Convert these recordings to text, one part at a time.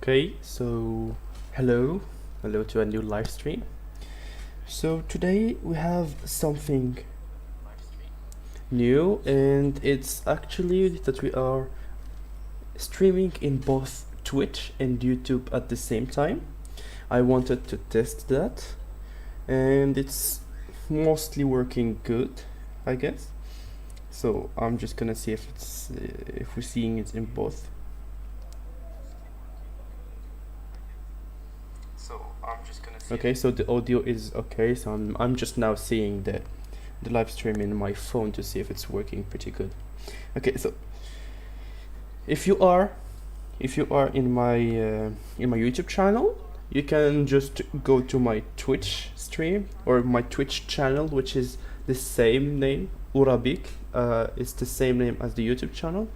Okay, so hello to a new live stream. So today we have something new, and it's actually that we are streaming in both Twitch and YouTube at the same time. I wanted to test that, and it's mostly working good, I guess. So I'm just gonna see if we're seeing it in both. Okay, so the audio is okay, so I'm just now seeing the live stream in my phone to see if it's working pretty good. Okay, so if you are in my YouTube channel, you can just go to my Twitch stream or my Twitch channel, which is the same name, Urabik. It's the same name as the YouTube channel,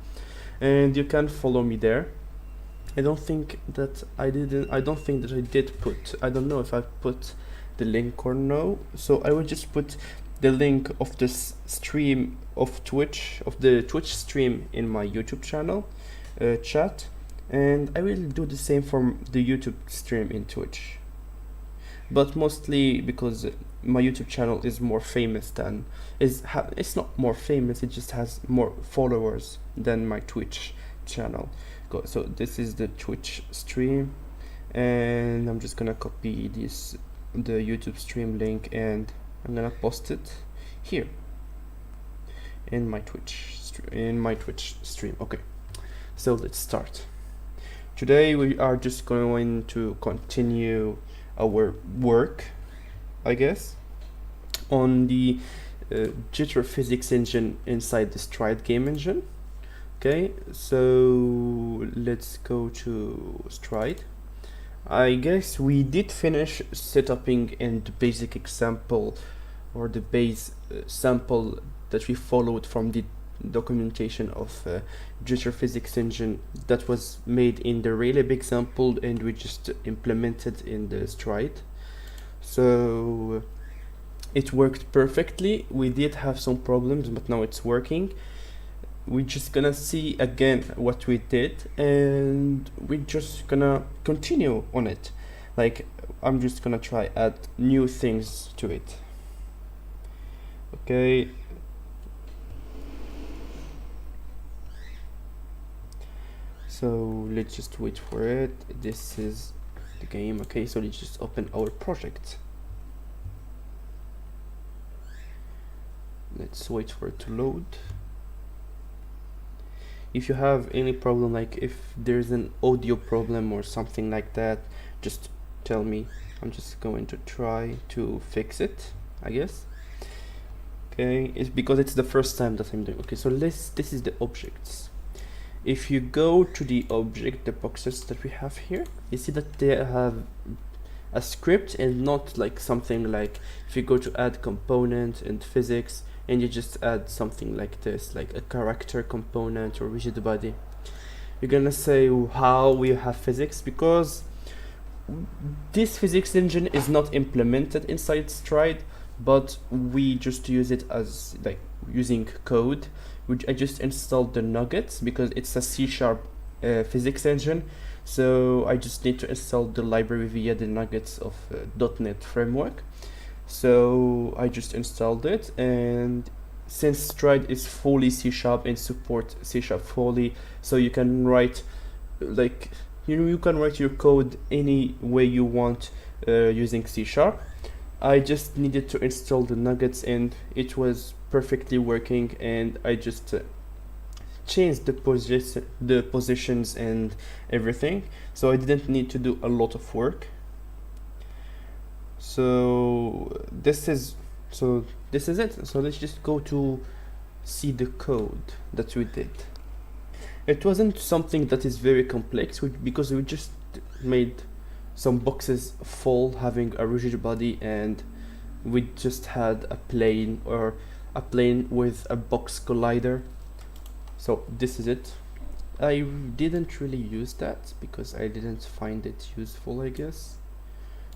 and you can follow me there. I don't think that I did put, I don't know if I put the link or no, so I will just put the link of this stream of the Twitch stream in my YouTube channel chat, and I will do the same for the YouTube stream in Twitch, but mostly because my YouTube channel is more famous than, it's not more famous, it just has more followers than my Twitch channel. So this is the Twitch stream, and I'm just gonna copy the YouTube stream link, and I'm gonna post it here in my Twitch stream. Okay, so let's start. Today we are just going to continue our work, I guess, on the JitterPhysics engine inside the Stride game engine. Okay, so let's go to Stride. I guess we did finish setuping in the basic example, or the base sample that we followed from the documentation of JitterPhysics engine that was made in the Raylab example, and we just implemented in the Stride. So it worked perfectly. We did have some problems, but now it's working. We're just gonna see again what we did, and we're just gonna continue on it. Like, I'm just gonna try add new things to it. Okay, so let's just wait for it. This is the game. Okay, so let's just open our project. Let's wait for it to load. If you have any problem, like if there's an audio problem or something like that, just tell me. I'm just going to try to fix it, I guess. Okay, it's because it's the first time that I'm doing. Okay, so this is the objects. If you go to the object, the boxes that we have here, you see that they have a script and not like something like if you go to add component and physics, and you just add something like this, like a character component or rigid body. You're gonna say how we have physics, because this physics engine is not implemented inside Stride, but we just use it as like using code. I just installed the nuggets because it's a C# physics engine, so I just need to install the library via the nuggets of .NET framework. So I just installed it, and since Stride is fully C# and support C# fully, so you can write like you can write your code any way you want using C#. I just needed to install the nuggets, and it was perfectly working, and I just changed the positions and everything, so I didn't need to do a lot of work. So this is it. So let's just go to see the code that we did. It wasn't something that is very complex, because we just made some boxes full having a rigid body, and we just had a plane with a box collider. So this is it. I didn't really use that because I didn't find it useful, I guess.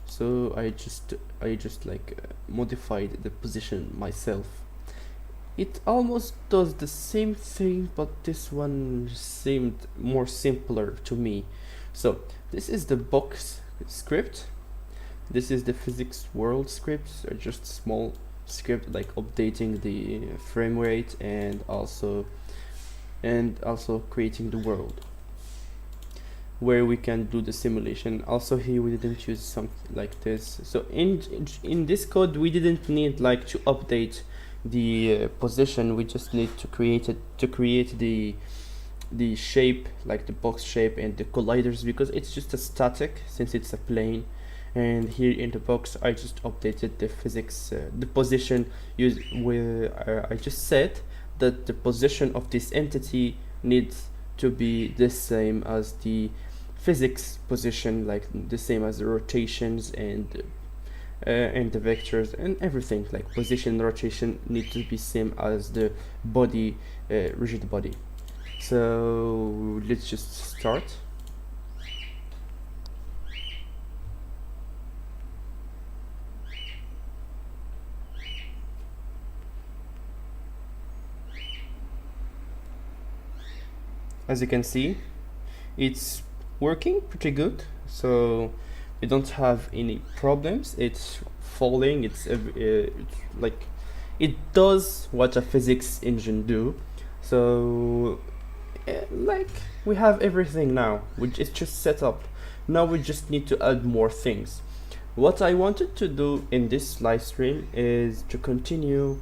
So I just modified the position myself. It almost does the same thing, but this one seemed more simpler to me. So this is the box script. This is the physics world scripts, are just small script like updating the frame rate and also creating the world where we can do the simulation. Also here we didn't use something like this. So in this code we didn't need like to update the position. We just need to create the shape, like the box shape and the colliders, because it's just a static since it's a plane. And here in the box I just updated the physics, the position used with I just said that the position of this entity needs to be the same as the physics position, like the same as the rotations and the vectors and everything, like position and rotation need to be same as the body, rigid body. So let's just start. As you can see, it's working pretty good, so we don't have any problems. It's falling, it's like it does what a physics engine do. So like we have everything now, it's just set up. Now we just need to add more things. What I wanted to do in this live stream is to continue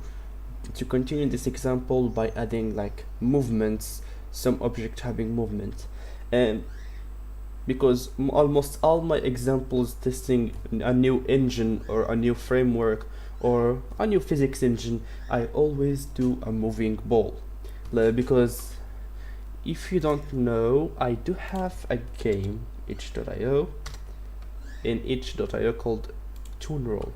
this example by adding like movements, some object having movement. And because almost all my examples testing a new engine or a new framework or a new physics engine, I always do a moving ball. Because if you don't know, I do have a game, itch.io, in itch.io called Toon Roll,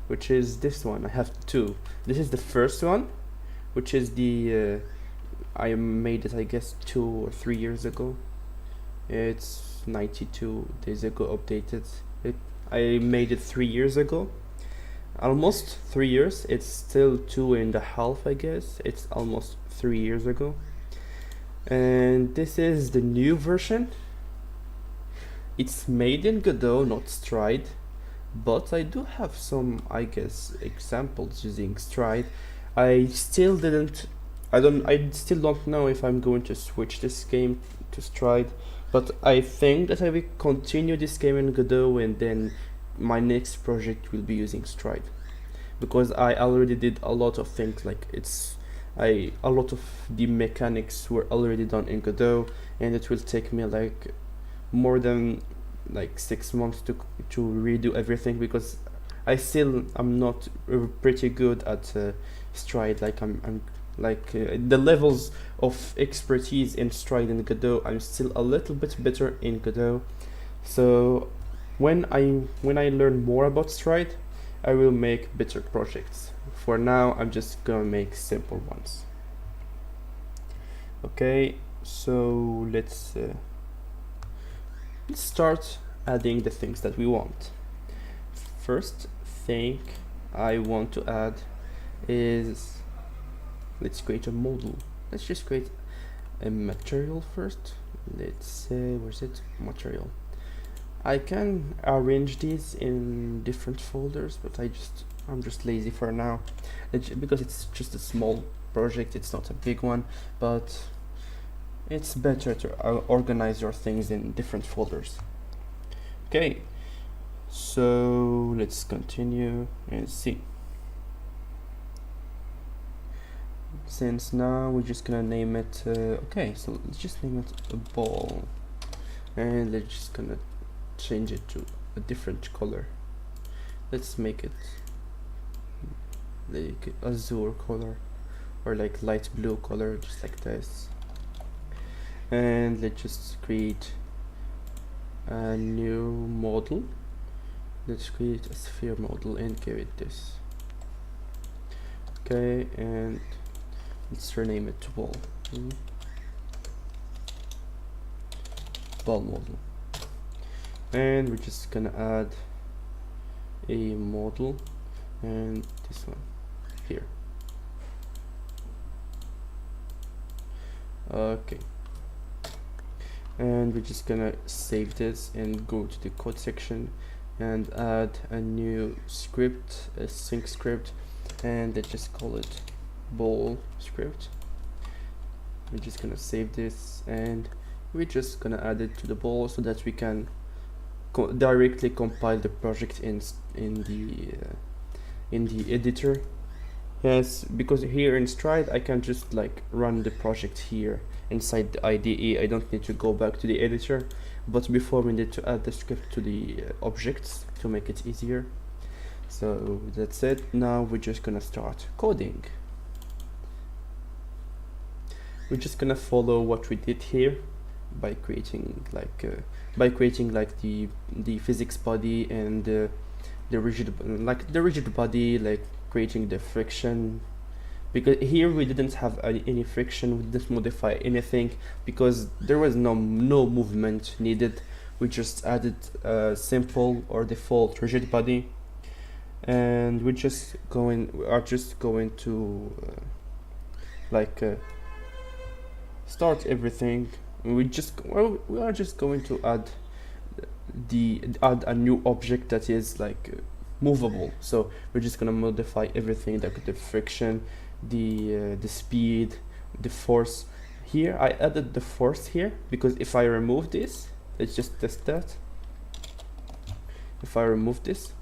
which is this one. I have two. This is the first one, which is the I made it I guess 2 or 3 years ago. It's 92 days ago updated. I made it 3 years ago, almost 3 years. It's still 2.5 I guess. It's almost 3 years ago. And this is the new version. It's made in Godot, not Stride, but I do have some, I guess, examples using Stride. I still don't know if I'm going to switch this game to Stride, but I think that I will continue this game in Godot, and then my next project will be using Stride, because I already did a lot of things, like a lot of the mechanics were already done in Godot, and it will take me like more than like 6 months to redo everything, because I'm not pretty good at Stride. Like I'm like the levels of expertise in Stride and Godot, I'm still a little bit better in Godot. So when I learn more about Stride, I will make better projects. For now, I'm just gonna make simple ones. Okay, so let's start adding the things that we want. First thing I want to add is, let's create a model. Let's just create a material first. Let's say, where's it? Material. I can arrange these in different folders, but I'm just lazy for now, because it's just a small project. It's not a big one, but it's better to organize your things in different folders. Okay, so let's continue and see. Since now we're just gonna name it okay, so let's just name it a ball, and let's just gonna change it to a different color. Let's make it like azure color, or like light blue color, just like this. And let's just create a new model. Let's create a sphere model and give it this. Okay, and let's rename it to ball. Ball model. And we're just gonna add a model, and this one here. Okay, and we're just gonna save this and go to the code section and add a new script, a sync script, and let's just call it ball script. We're just gonna save this and we're just gonna add it to the ball so that we can directly compile the project in the editor. Yes, because here in Stride I can just like run the project here inside the IDE. I don't need to go back to the editor, but before we need to add the script to the objects to make it easier. So that's it. Now we're just gonna start coding. We're just gonna follow what we did here by creating like the physics body and the rigid body, like creating the friction, because here we didn't have any friction. We didn't modify anything because there was no movement needed. We just added a simple or default rigid body, and we are just going to start everything. We are just going to add a new object that is like movable. So we're just gonna modify everything, like the friction, the speed, the force. Here I added the force here because if I remove this, let's just test that. If I remove this,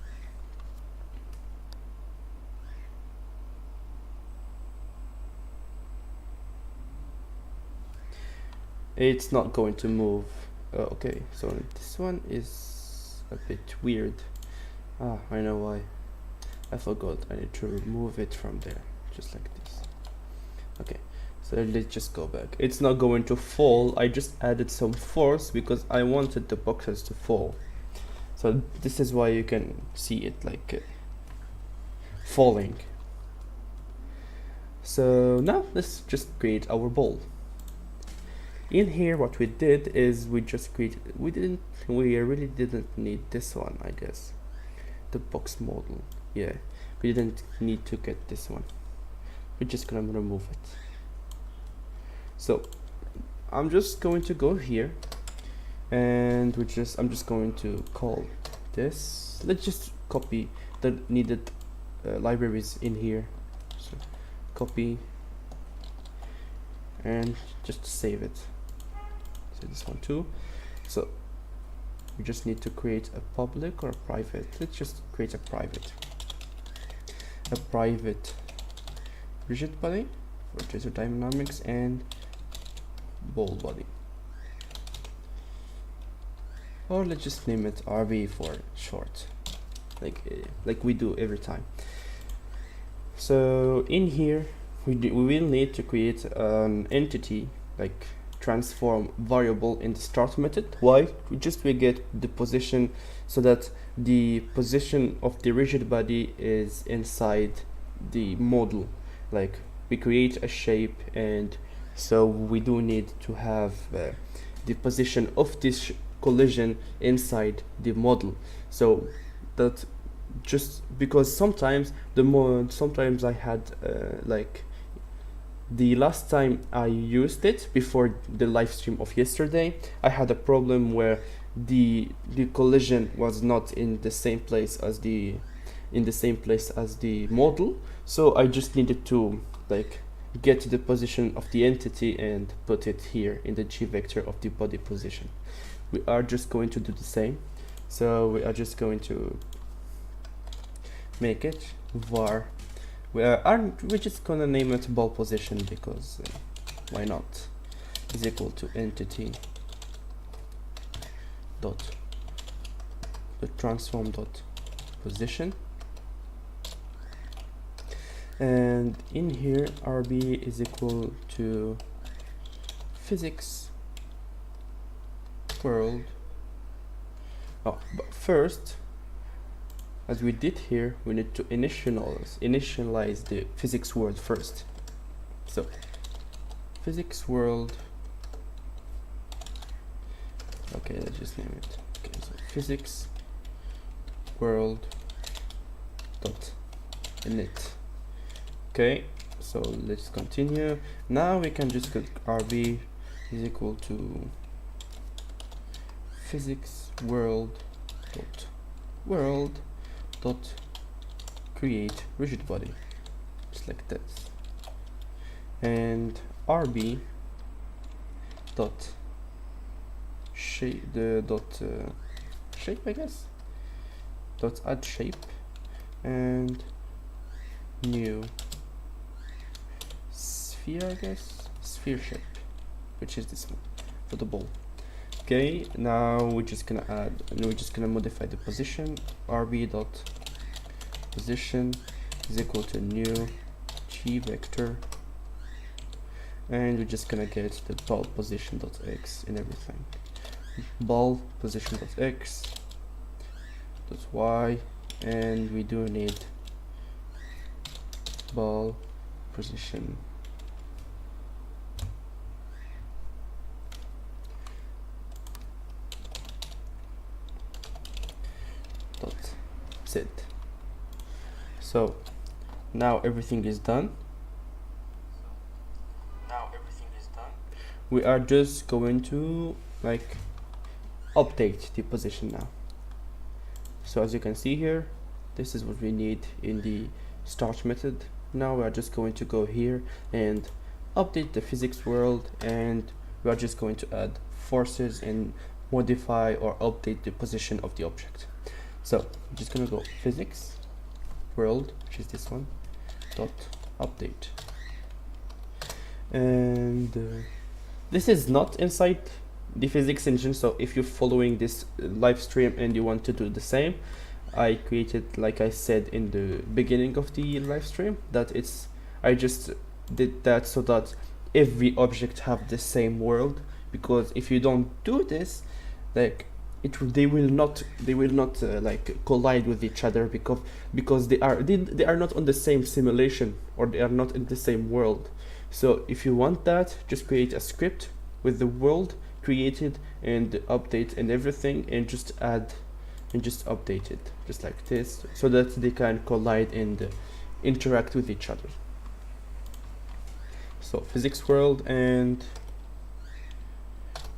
it's not going to move. Okay, so this one is a bit weird. I know why. I forgot. I need to remove it from there, just like this. Okay, so let's just go back. It's not going to fall. I just added some force because I wanted the boxes to fall. So this is why you can see it like falling. So now let's just create our ball. In here what we did is we just created, we really didn't need this one, I guess, the box model. Yeah, we didn't need to get this one. We're just gonna remove it. So I'm just going to go here and I'm just going to call this. Let's just copy the needed libraries in here. So copy and just save it. So this one too. So we just need to create a public or a private. Let's just create a private rigid body for Jitter Dynamics and ball body, or let's just name it RB for short, like we do every time. So in here we will need to create an entity, like transform variable in the start method. Why? We get the position, so that the position of the rigid body is inside the model. Like we create a shape, and so we do need to have the position of this collision inside the model. So that just because sometimes I had like the last time I used it before the live stream of yesterday, I had a problem where the collision was not in the same place as the model. So I just needed to like get the position of the entity and put it here in the G vector of the body position. We are just going to do the same. So we are just going to make it var. We're just gonna name it ball position because why not? Is equal to entity dot the transform dot position, and in here RB is equal to physics world. Oh, but first, as we did here, we need to initialize the physics world first. So physics world, okay, let's just name it. Okay, so physics world dot init. Okay, so let's continue. Now we can just get RB is equal to physics world dot create rigid body, just like this, and rb dot shape shape, I guess, dot add shape, and new sphere, I guess, sphere shape, which is this one for the ball. Okay, now we're just gonna modify the position. rb dot position is equal to new g vector, and we're just gonna get the ball position dot x in everything. Ball position dot x dot y, and we do need ball position dot z. So now everything is done. We are just going to like update the position now. So as you can see here, this is what we need in the start method. Now we are just going to go here and update the physics world, and we are just going to add forces and modify or update the position of the object. So I'm just gonna go physics world, which is this one, dot update, and this is not inside the physics engine, so if you're following this live stream and you want to do the same, I created, like I said in the beginning of the live stream, that I just did that so that every object have the same world, because if you don't do this, like they will not like collide with each other, because they are not on the same simulation, or they are not in the same world. So if you want that, just create a script with the world created and update and everything, and just add and just update it just like this, so that they can collide and interact with each other. So physics world, and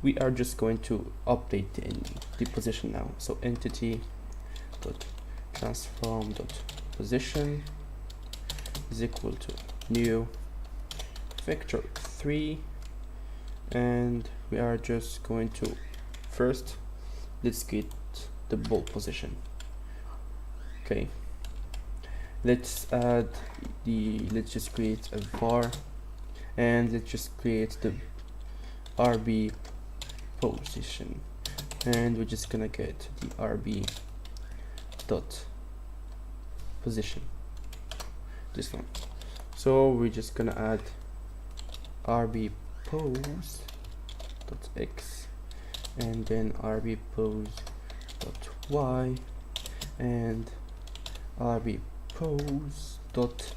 we are just going to update the position now. So entity dot transform dot position is equal to new vector 3, and we are just going to first let's get the ball position. Okay, let's just create a var, and let's just create the rb position, and we're just gonna get the rb dot position, this one. So we're just gonna add rb pose dot x, and then rb pose dot y, and rb pose dot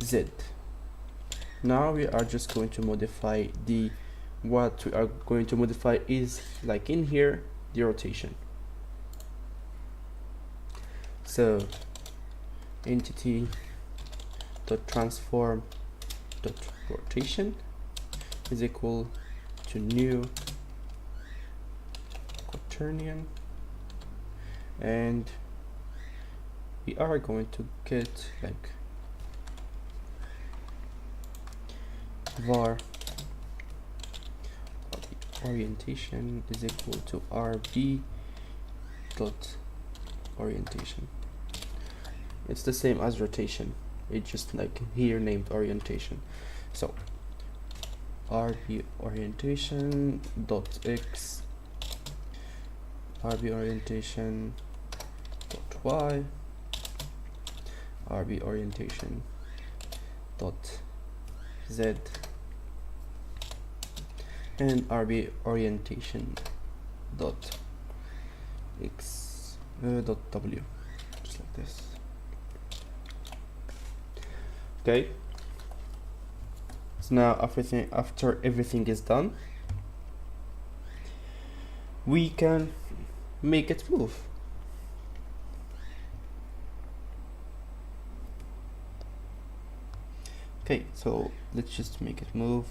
z. Now we are just going to modify what we are going to modify is, like in here, the rotation. So entity dot transform dot rotation is equal to new quaternion, and we are going to get like var orientation is equal to rb dot orientation. It's the same as rotation, it's just like here named orientation. So rb orientation dot x, rb orientation dot y, rb orientation dot z, and rb orientation dot x dot w, just like this. Okay, so now after everything is done, we can make it move. Okay, so let's just make it move.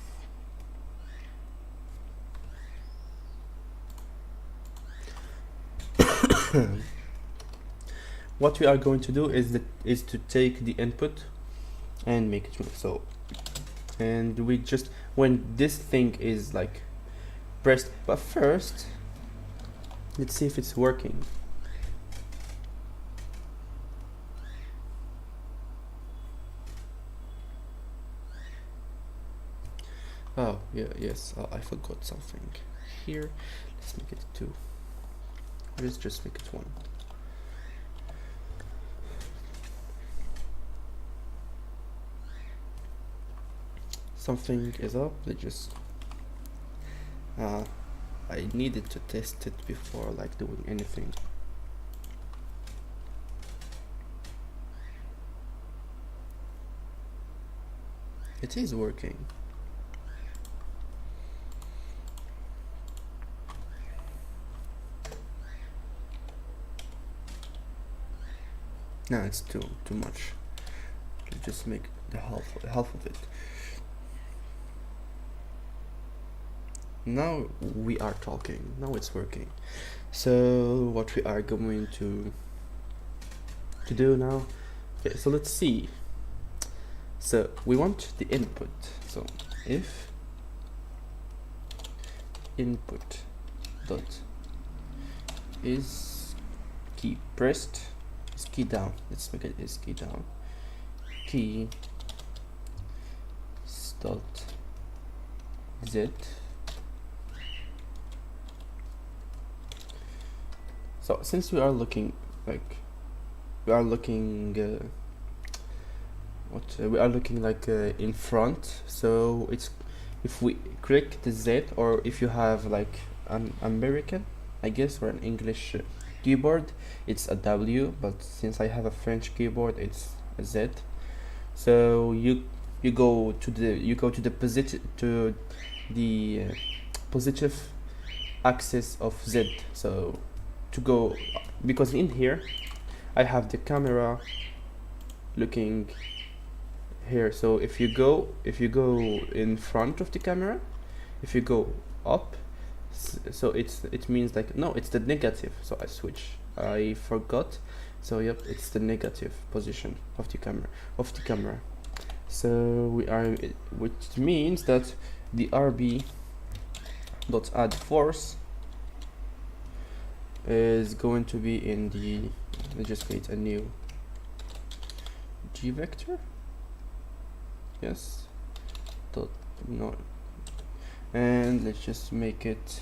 what we are going to do is to take the input and make it move. So, and we just, when this thing is like pressed, but first let's see if it's working. Oh yeah, yes, I forgot something here. Let's make it 2. Let's just make it 1. Something is up. Let's just I needed to test it before like doing anything. It is working. No, it's too much. Let's just make the half of it. Now we are talking. Now it's working. So what we are going to do now? Okay, so let's see. So we want the input. So if input dot is key pressed, is key down. Let's make it is key down. Key dot z. So since we are looking like we are looking in front, so it's if we click the Z, or if you have like an American, I guess, or an English keyboard, it's a W, but since I have a French keyboard, it's a Z. So you go to the positive axis of Z. So to go, because in here I have the camera looking here, so if you go in front of the camera, if you go up, so it means like, no, it's the negative. So I forgot. So yep, it's the negative position of the camera. So we are, which means that the RB dot add force is going to be in the, let's just create a new G vector. Yes, dot no, and let's just make it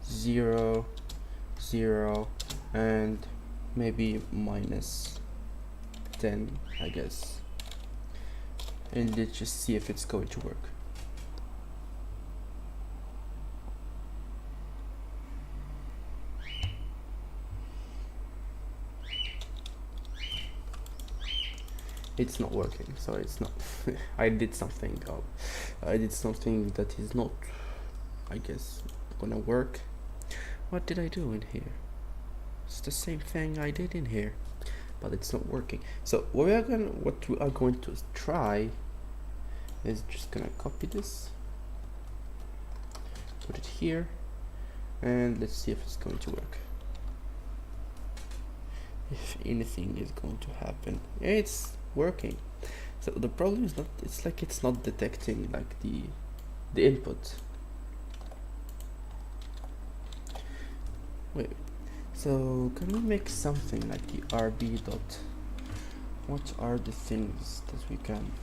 0 0 and maybe -10, I guess, and let's just see if it's going to work. It's not working, so it's not I did something that is not, I guess, gonna work. What did I do in here? It's the same thing I did in here, but it's not working. So what we are going to try is just gonna copy this, put it here, and let's see if it's going to work, if anything is going to happen. It's working. So the problem is not, it's like it's not detecting like the input. Wait, so can we make something like the RB dot, what are the things that we can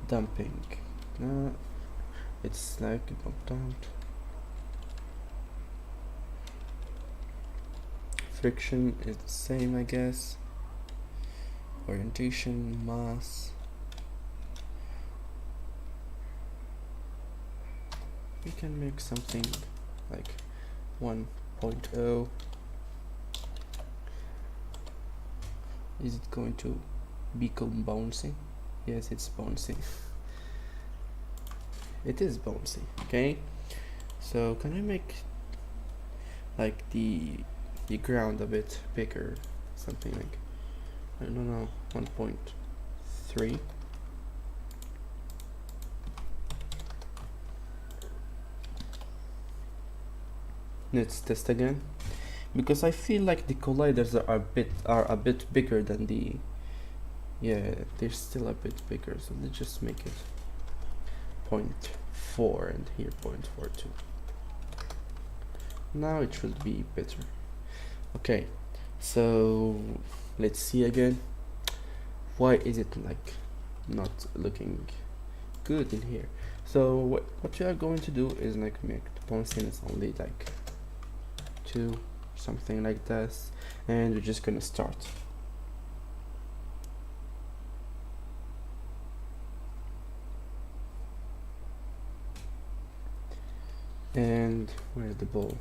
dumping? It's like dump. Friction is the same, I guess. Orientation, mass. We can make something like 1.0. Is it going to become bouncy? Yes, it's bouncy. It is bouncy. Okay, so can I make like the ground a bit bigger, something like, I don't know, 1.3. Let's test again, because I feel like the colliders are a bit bigger than the, yeah, they're still a bit bigger, so let's just make it 0.4 and here 0.42. Now it should be better. Okay, so let's see again. Why is it like not looking good in here? So what we are going to do is like make the point only like 2, something like this, and we're just gonna start. And where's the ball?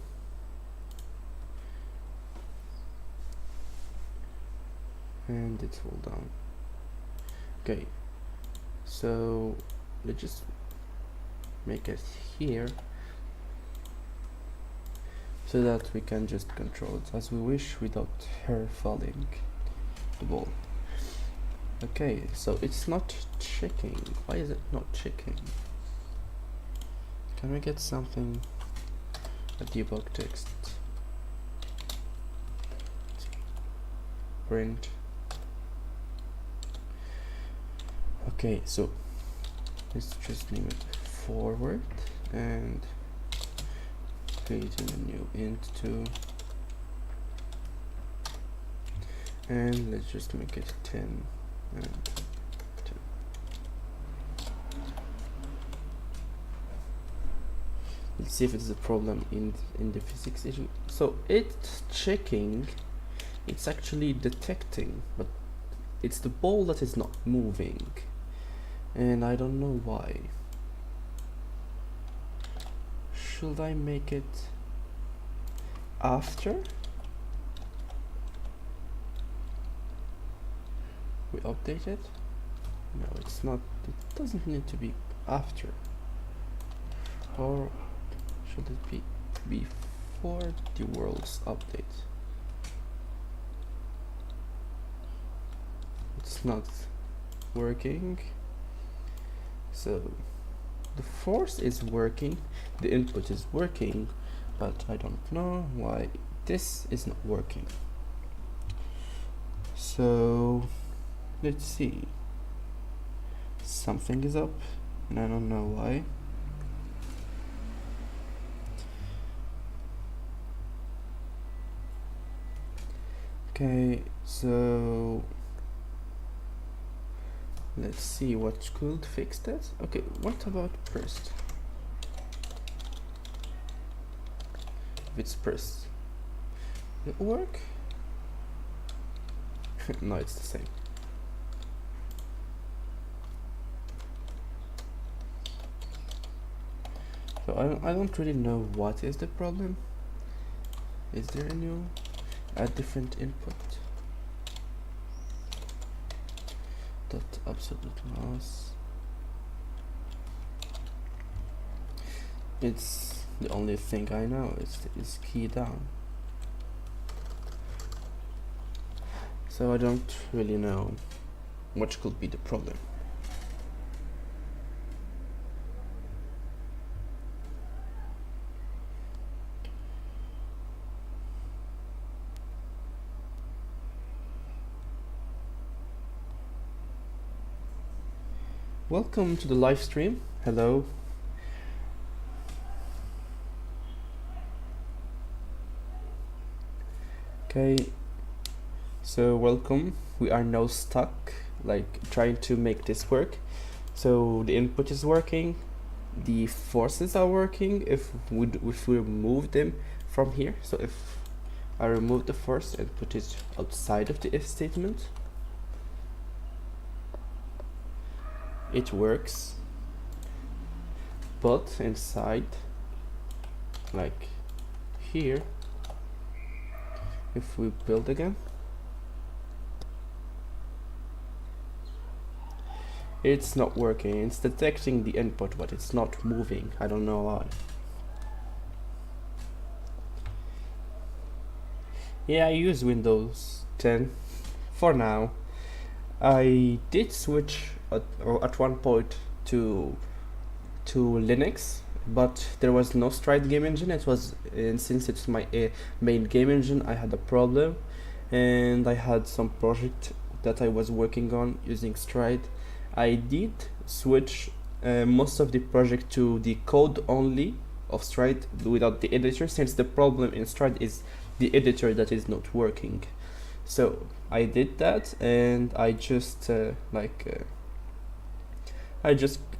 And it's all down. Okay, so let's just make it here so that we can just control it as we wish without her falling the ball. Okay, so it's not checking. Why is it not checking? Can we get something, a debug text, print? Okay, so let's just name it forward and creating a new int2, and let's just make it 10 and 10. Let's see if it's a problem in the physics engine. So it's checking, it's actually detecting, but it's the ball that is not moving, and I don't know why. Should I make it after we update it? No, it's not. It doesn't need to be after. Or should it be before the world's update? It's not working. So the force is working, the input is working, but I don't know why this is not working. So let's see. Something is up and I don't know why. Okay, so let's see what could fix that. Okay, what about pressed? If it's pressed, will it work? No, it's the same. So I don't really know what is the problem. Is there a different input? Dot absolute mouse. It's the only thing I know is key down. So I don't really know what could be the problem. Welcome to the live stream. Hello. Okay, so welcome. We are now stuck, like trying to make this work. So the input is working, the forces are working if we remove them from here. So if I remove the force and put it outside of the if statement, it works, but inside, like here, if we build again, it's not working. It's detecting the input, but it's not moving. I don't know why. Yeah, I use Windows 10 for now. I did switch at one point to Linux, but there was no Stride game engine. It was, and since it's my main game engine, I had a problem, and I had some project that I was working on using Stride. I did switch most of the project to the code only of Stride without the editor, since the problem in Stride is the editor that is not working. So I did that, and I just I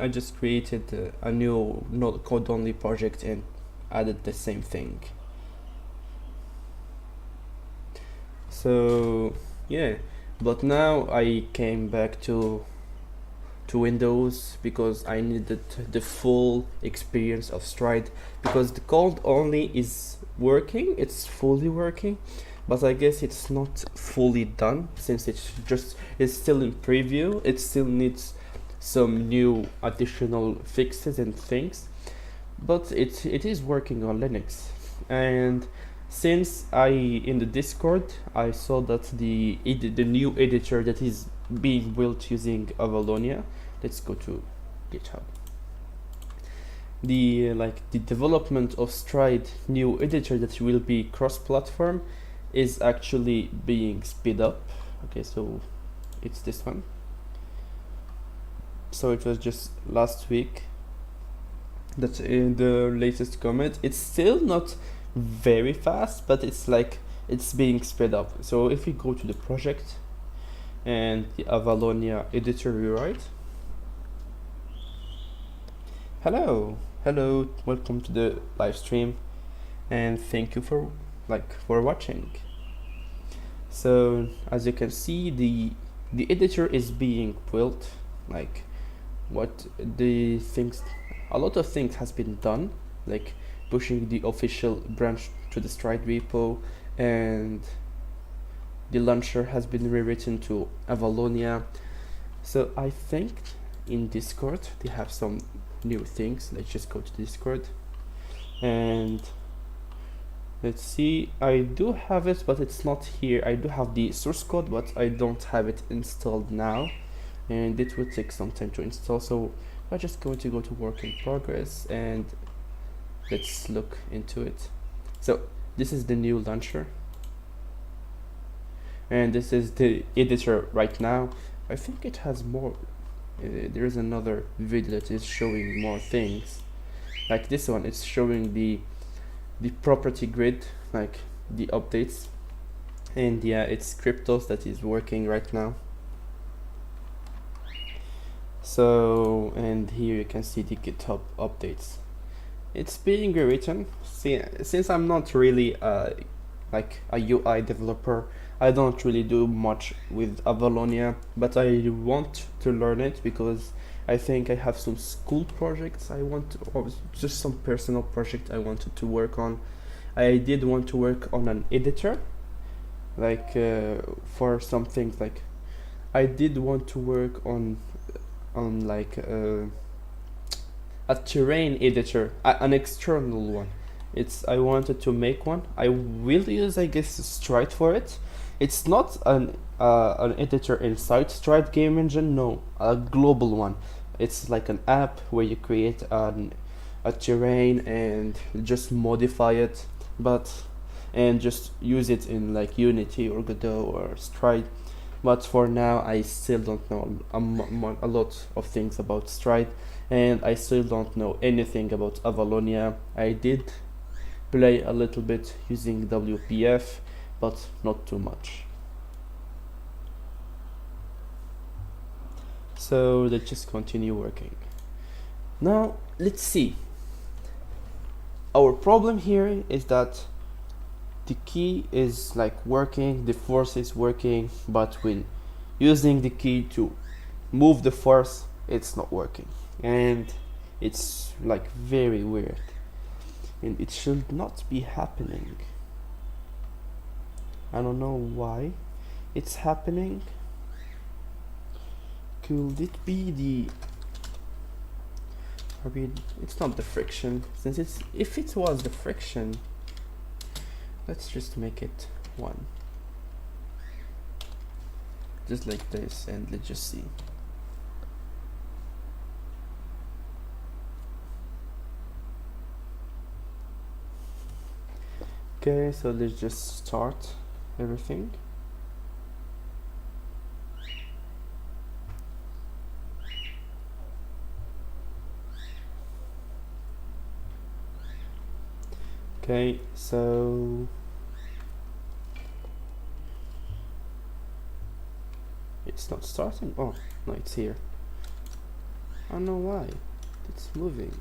just created a new code only project and added the same thing. So yeah, but now I came back to Windows because I needed the full experience of Stride, because the code only is working, it's fully working, but I guess it's not fully done since it's still in preview. It still needs some new additional fixes and things, but it is working on Linux. And since in the Discord I saw that the new editor that is being built using Avalonia, let's go to GitHub. The development of Stride new editor that will be cross-platform is actually being sped up. Okay, so it's this one. So it was just last week that in the latest comment. It's still not very fast, but it's being sped up. So if we go to the project and the Avalonia editor rewrite. Hello, welcome to the live stream, and thank you for watching. So as you can see, the editor is being built. A lot of things has been done, like pushing the official branch to the Stride repo, and the launcher has been rewritten to Avalonia. So I think in Discord they have some new things. Let's just go to Discord and let's see. I do have it, but it's not here. I do have the source code, but I don't have it installed now, and it will take some time to install. So I'm just going to go to work in progress and let's look into it. So this is the new launcher, and this is the editor right now. I think it has more. There is another video that is showing more things, like this one. It's showing the property grid, like the updates, and yeah, it's Cryptos that is working right now. So, and here you can see the GitHub updates. It's being rewritten. Since I'm not really like a UI developer, I don't really do much with Avalonia, but I want to learn it because I think I have some school projects or just some personal project I wanted to work on. I did want to work on an editor, for some things. Like I did want to work on a terrain editor, an external one. I wanted to make one. I will use, I guess, Stride for it. It's not an editor inside Stride game engine, no, a global one. It's like an app where you create a terrain and just modify it, and just use it in like Unity or Godot or Stride. But for now, I still don't know a lot of things about Stride, and I still don't know anything about Avalonia. I did play a little bit using WPF, but not too much. So let's just continue working. Now let's see. Our problem here is that the key is working, the force is working, but when using the key to move the force, it's not working, and it's very weird, and it should not be happening. I don't know why it's happening. Could it be it's not the friction, since if it was the friction, let's just make it 1, just like this, and let's just see. . Okay, so let's just start everything. Okay, so it's not starting. Oh no, it's here. I don't know why it's moving.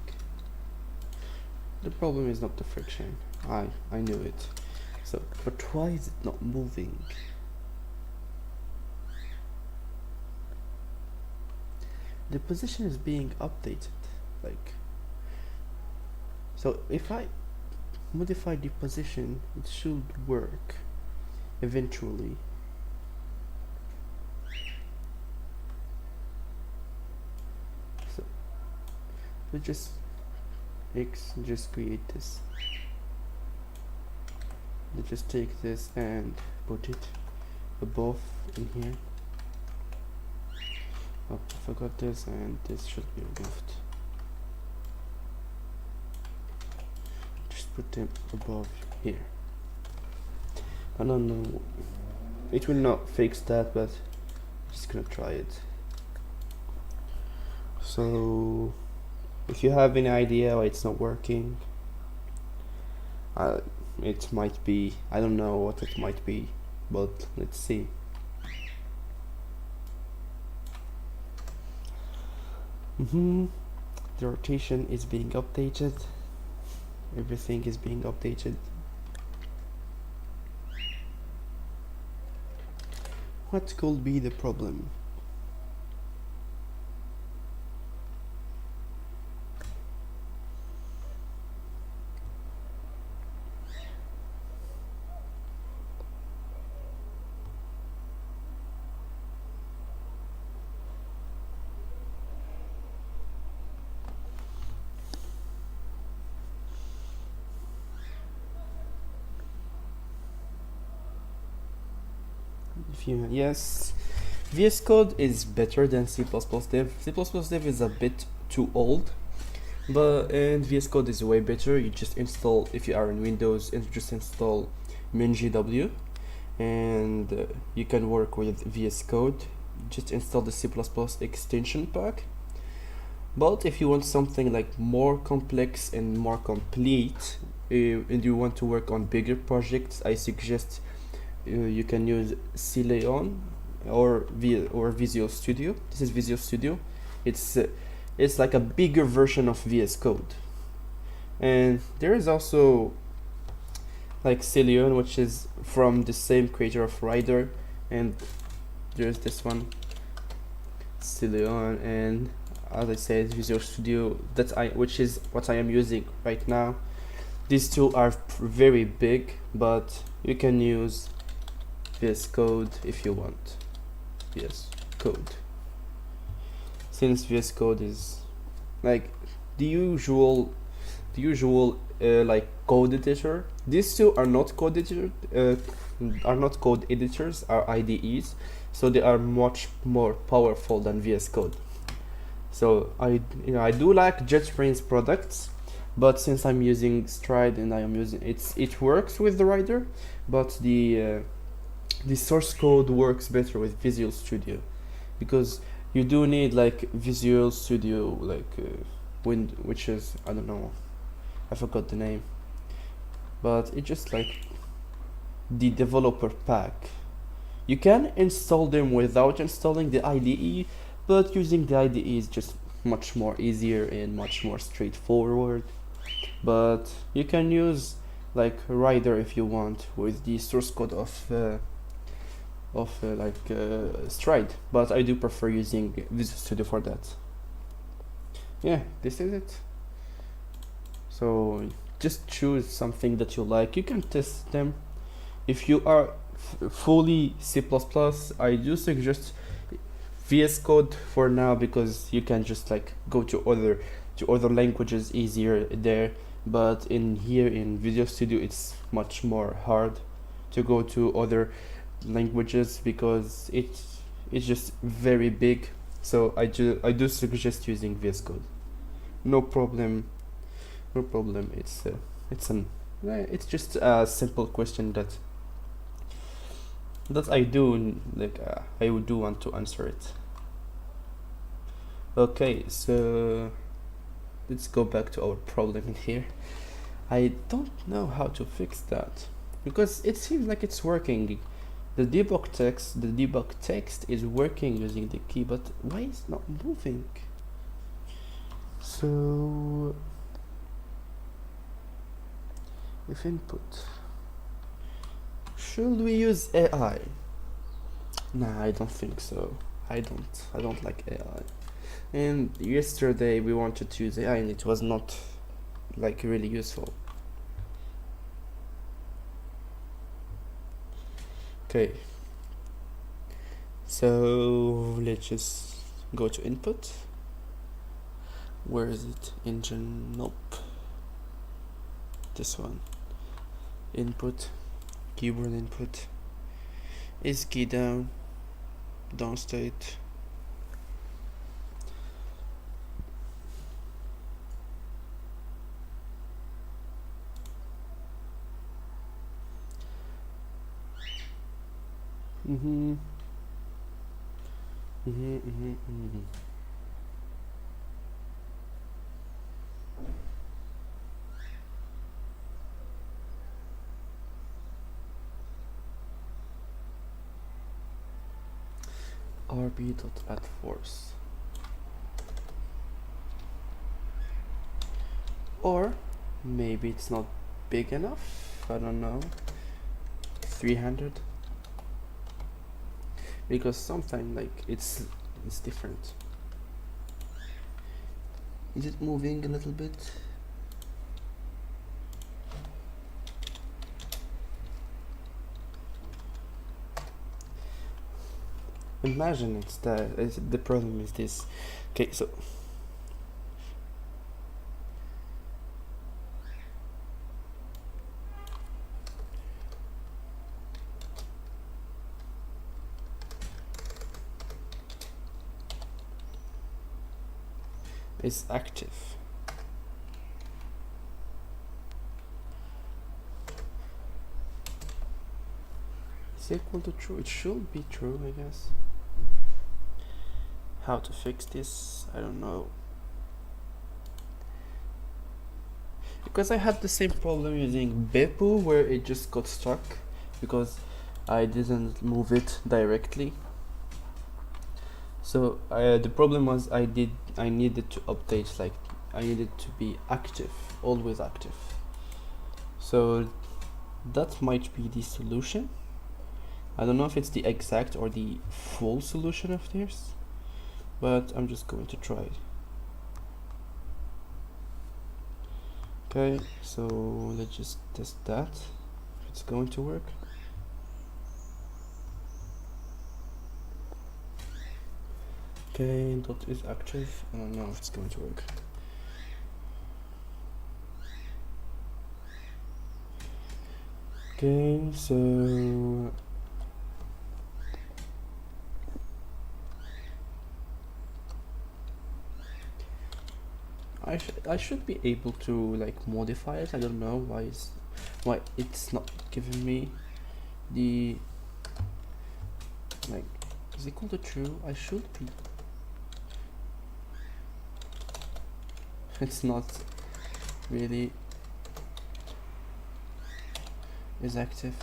The problem is not the friction. I knew it. So, but why is it not moving? The position is being updated. Like, so if I modify the position, it should work eventually. So we just create this. Let's just take this and put it above in here. Oh, I forgot this, and this should be removed. Just put them above here. I don't know, it will not fix that, but I'm just gonna try it. So if you have any idea why it's not working, it might be, I don't know what it might be, but let's see. The rotation is being updated. Everything is being updated. What could be the problem? Yes, VS Code is better than C++ Dev. C++ Dev is a bit too old, and VS Code is way better. You just install, if you are in Windows, and just install MinGW, and you can work with VS Code. Just install the C++ extension pack. But if you want something like more complex and more complete, and you want to work on bigger projects, I suggest you can use Celeon or Visual Studio. This is Visual Studio. It's like a bigger version of VS Code. And there is also like Celeon, which is from the same creator of Rider, and there's this one, Celeon, and as I said, Visual Studio, which is what I am using right now. These two are very big, but you can use VS Code if you want. VS Code, since VS Code is like the usual like code editor. These two are not code editors, are IDEs, so they are much more powerful than VS Code. So I do like JetBrains products, but since I'm using Stride and I am using it works with the Rider, but the source code works better with Visual Studio, because you do need like Visual Studio, like which is, I don't know, I forgot the name, but it's just like the developer pack. You can install them without installing the IDE, but using the IDE is just much more easier and much more straightforward. But you can use like Rider if you want with the source code of Stride, but I do prefer using Visual Studio for that. Yeah, this is it. So just choose something that you like. You can test them. If you are fully C++, I do suggest VS Code for now, because you can just like go to other languages easier there. But in Visual Studio, it's much more hard to go to other languages because it's just very big. So I do suggest using VS Code. No problem. It's It's just a simple question that I do like. I would do want to answer it. Okay, so let's go back to our problem in here. I don't know how to fix that because it seems like it's working. The debug text is working using the key, but why is it not moving? So if input, should we use AI? Nah, I don't think so. I don't like AI. And yesterday we wanted to use AI and it was not like really useful. Okay, so let's just go to input. Where is it? Engine? Nope. This one. Input. Keyboard input. Is key down? Down state. rb.addForce, or maybe it's not big enough. I don't know. 300, because sometimes like it's different. Is it moving a little bit? Imagine the problem is this. Okay, so it's active. Is equal to true? It should be true, I guess. How to fix this? I don't know. Because I had the same problem using Beppu, where it just got stuck because I didn't move it directly. So the problem was I needed to update, like I needed to be active, always active. So that might be the solution. I don't know if it's the exact or the full solution of this, but I'm just going to try. Okay, so let's just test that, if it's going to work. Okay, dot is active. I don't know if it's going to work. Okay, so I should be able to like modify it. I don't know why it's not giving me the like is equal to true. I should be. It's not really is active.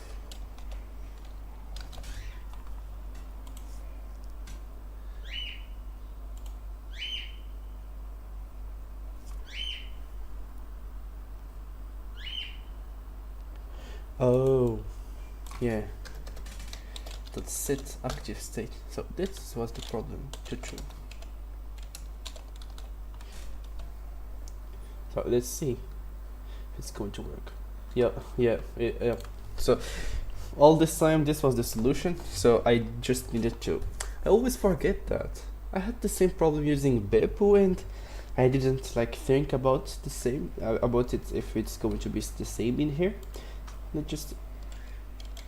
Oh, yeah. That's set active state. So this was the problem. To true. So let's see if it's going to work. Yeah. So all this time this was the solution. So I just needed to. I always forget that. I had the same problem using Beppu and I didn't like think about the same about it if it's going to be the same in here. Let's just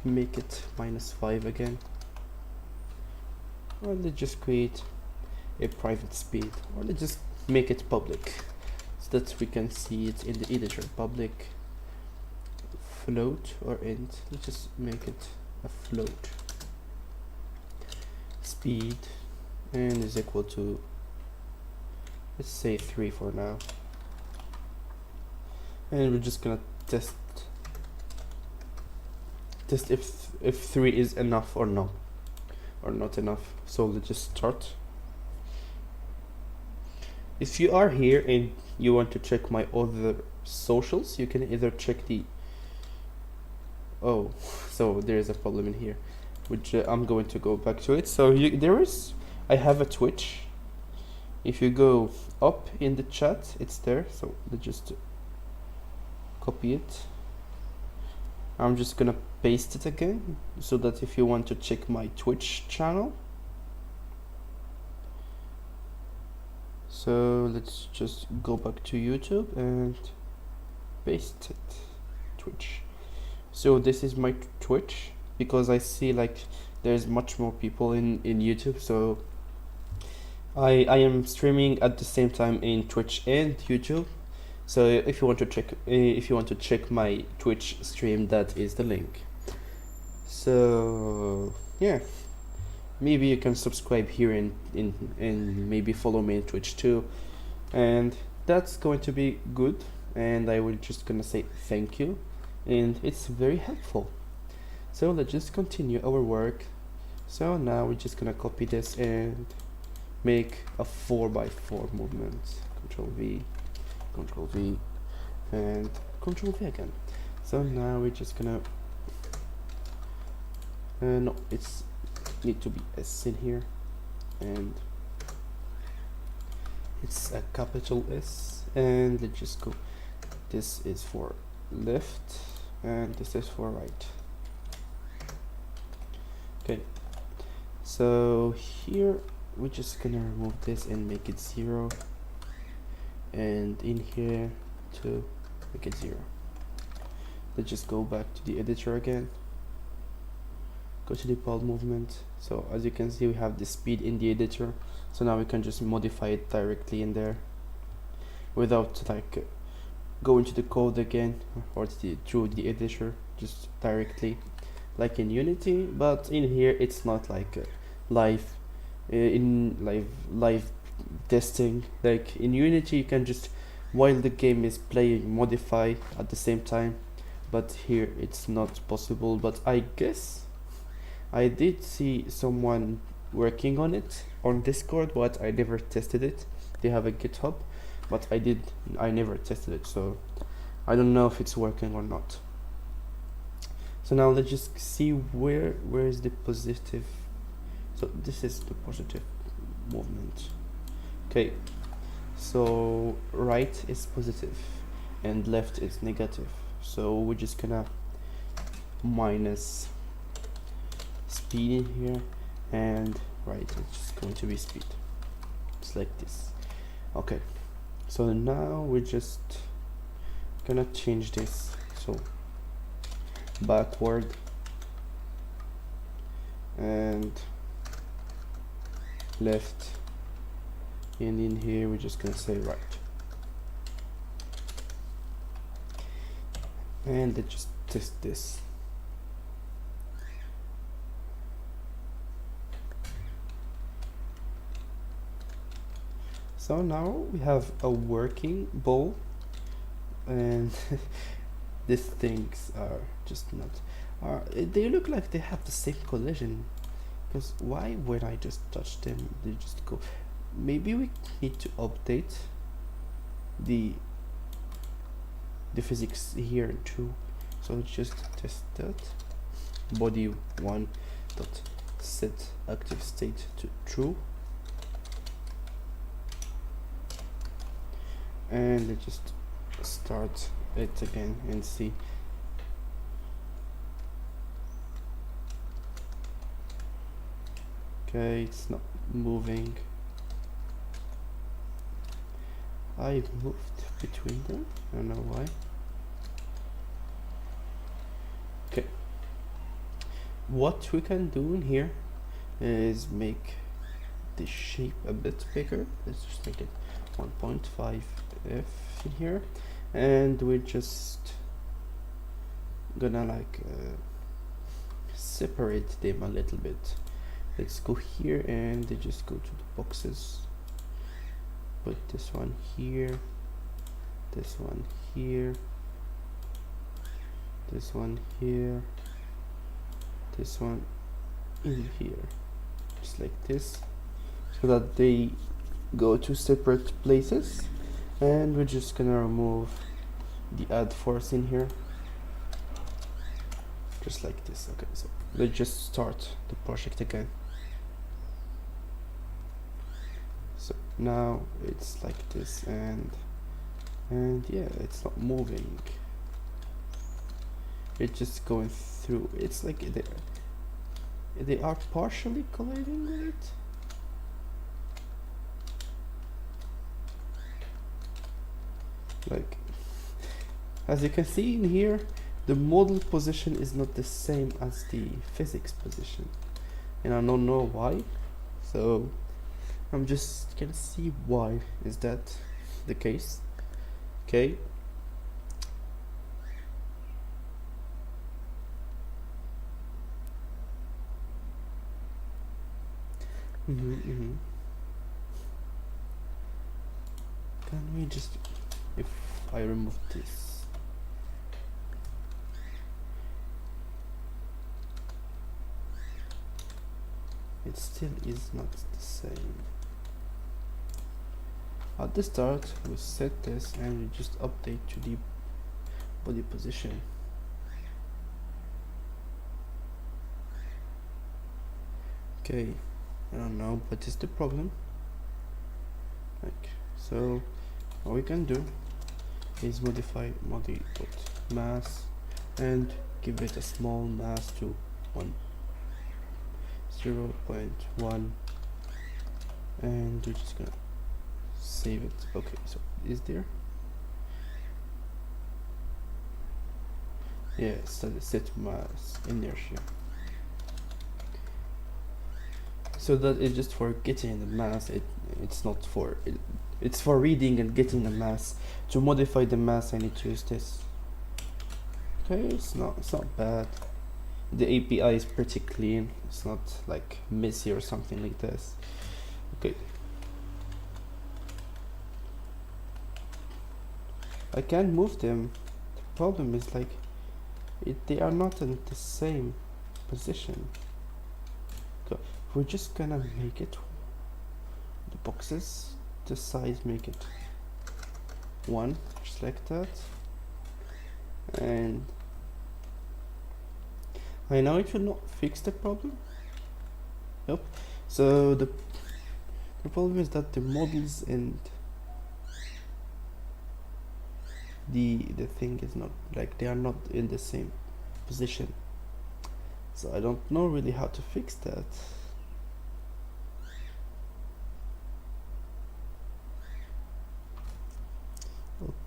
make it -5 again. Or let's just create a private speed, or let's just make it public so that we can see it in the editor. Public float or int. Let's just make it a float. Speed and is equal to, let's say 3 for now. And we're just gonna test if 3 is enough or no, or not enough. So let's just start. If you are here and you want to check my other socials, you can either check the, oh, so there is a problem in here, which I'm going to go back to it. So I have a Twitch. If you go up in the chat, it's there. So let's just copy it. I'm just gonna paste it again, so that if you want to check my Twitch channel, so let's just go back to YouTube and paste it, Twitch. So this is my Twitch, because I see like there's much more people in YouTube, so I am streaming at the same time in Twitch and YouTube. So if you want to check my Twitch stream, that is the link. So yeah, maybe you can subscribe here and maybe follow me on Twitch too, and that's going to be good. And I will just gonna say thank you, and it's very helpful. So let's just continue our work. So now we're just gonna copy this and make a 4x4 movement. Control V, Control V, and Control V again. So now we're just gonna no, it's need to be S in here, and it's a capital S, and let's just go, this is for left and this is for right. Okay, so here we're just gonna remove this and make it 0, and in here to make it 0. Let's just go back to the editor again, go to the ball movement. So as you can see, we have the speed in the editor, so now we can just modify it directly in there without like going to the code again or through the editor, just directly like in Unity. But in here it's not like live testing. Like in Unity you can just, while the game is playing, modify at the same time, but here it's not possible. But I guess I did see someone working on it on Discord, but I never tested it. They have a GitHub, but I never tested it, so I don't know if it's working or not. So now let's just see where is the positive. So this is the positive movement. Okay, so right is positive and left is negative, so we're just gonna minus speed in here, and right is just going to be speed. It's like this. Okay, so now we're just gonna change this, so backward and left, and in here we're just gonna say right, and let's just test this. So now we have a working ball, and these things are just not, they look like they have the same collision, because why when I just touch them they just go. Maybe we need to update the physics here too. So let's just test that. Body 1 dot set active state to true, and let's just start it again and see. Okay, it's not moving. I moved between them, I don't know why. Okay, what we can do in here is make the shape a bit bigger. Let's just make it 1.5 f in here, and we just gonna like separate them a little bit. Let's go here and they just go to the boxes. Put this one here, this one here, this one here, this one in here, just like this, so that they go to separate places. And we're just gonna remove the add force in here, just like this. Okay, so let's just start the project again. So now it's like this, and yeah, it's not moving, it's just going through. It's like they are partially colliding with it. Like, as you can see in here, the model position is not the same as the physics position, and I don't know why, so I'm just gonna see why is that the case. Okay, can we just, if I remove this, it still is not the same. At the start we set this and we just update to the body position. Okay, I don't know what is the problem. Like, so what we can do is modify body.mass and give it a small mass to 0.1, and we're just gonna save it. Okay, so is there? Yeah, so the set mass inertia. So that is just for getting the mass. It's not for it's for reading and getting the mass. To modify the mass, I need to use this. Okay, it's not bad. The API is pretty clean. It's not like messy or something like this. Okay. I can move them. The problem is like they are not in the same position. So we're just gonna make it the boxes, the size, make it 1, just like that. And I know it will not fix the problem. Yep. So the problem is that the models and the thing is not like, they are not in the same position. So I don't know really how to fix that.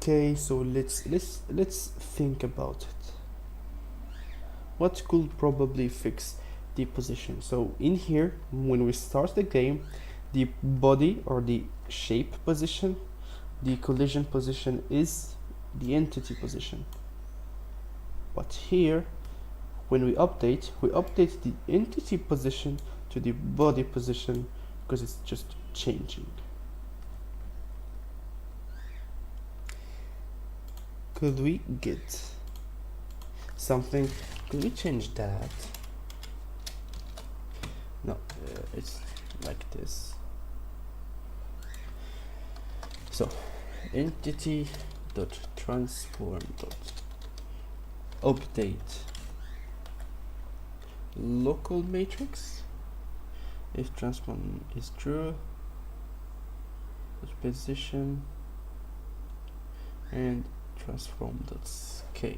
Okay, so let's think about it. What could probably fix the position? So in here, when we start the game, the body or the shape position, the collision position is the entity position. But here, when we update the entity position to the body position, because it's just changing. Could we get something? Could we change that? No, it's like this. So entity dot transform dot update local matrix. If transform is true, position, and transform dot scale.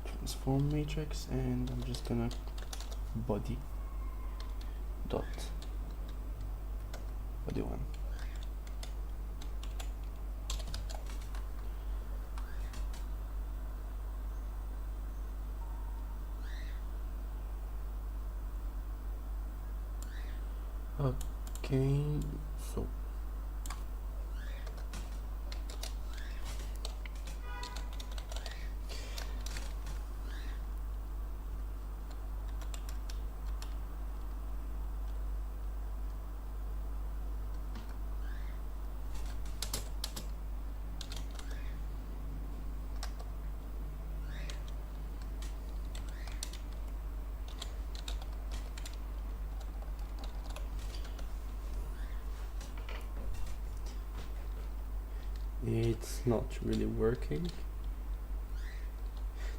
Transform matrix, and I'm just gonna body dot body 1. Okay, so it's not really working.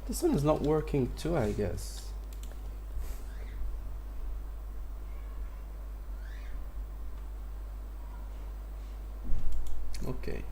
This one is not working too, I guess. Okay.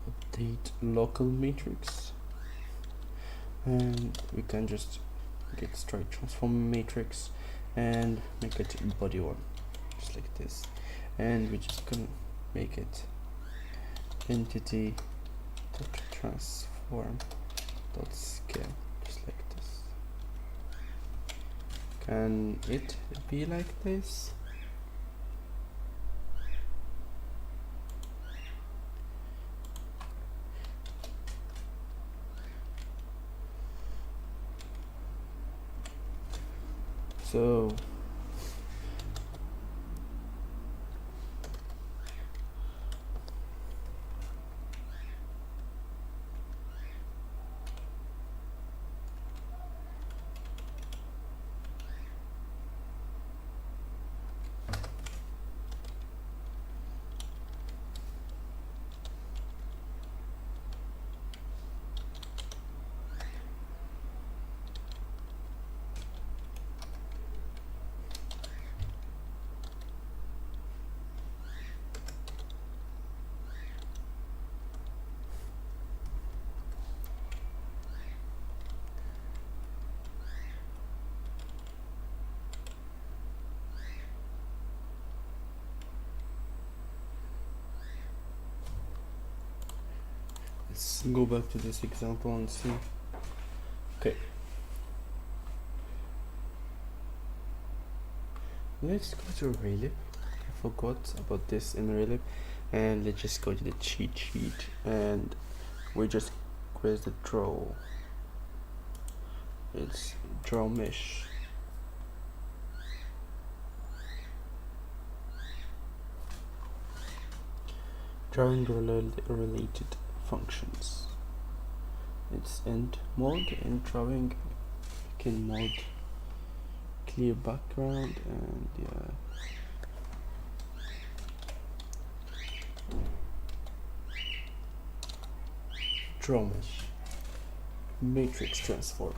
Update local matrix, and we can just get straight transform matrix and make it body one, just like this, and we're just gonna make it entity dot transform dot scale, just like this. Can it be like this? So let's go back to this example and see. Okay, let's go to Relief. I forgot about this in Relief, and let's just go to the cheat sheet, and we just where's the draw? It's draw mesh. Drawing related functions. It's end mode and drawing in mode, clear background, and yeah. Draw mesh, matrix transform.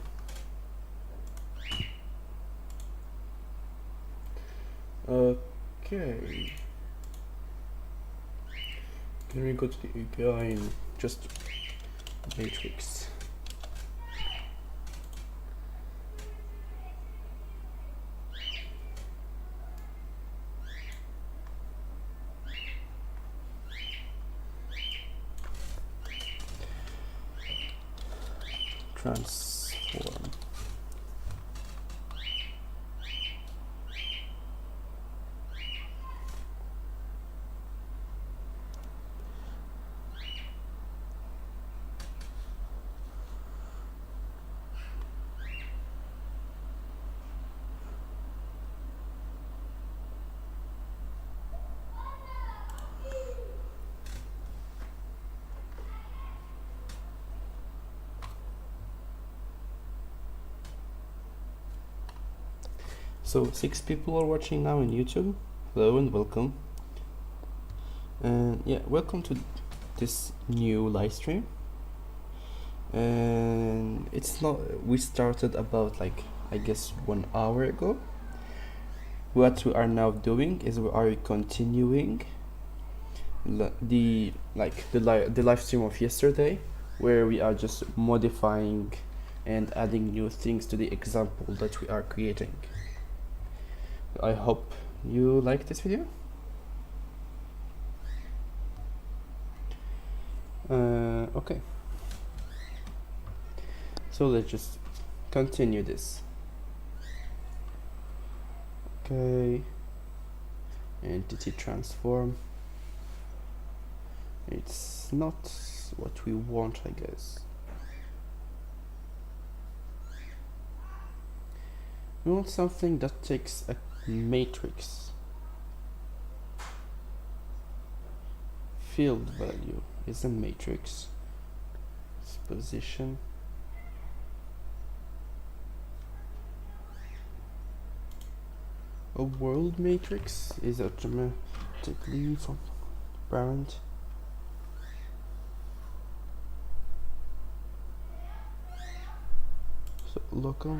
Okay. Can we go to the API and just matrix? Transform. So 6 people are watching now in YouTube. Hello and welcome. And yeah, welcome to this new live stream, and it's not, we started about like I guess 1 hour ago. What we are now doing is we are continuing the live stream of yesterday, where we are just modifying and adding new things to the example that we are creating. I hope you like this video. Okay, so let's just continue this. Okay, entity transform. It's not what we want, I guess. We want something that takes a matrix. Field value is a matrix. Its position. A world matrix is automatically from parent. So local.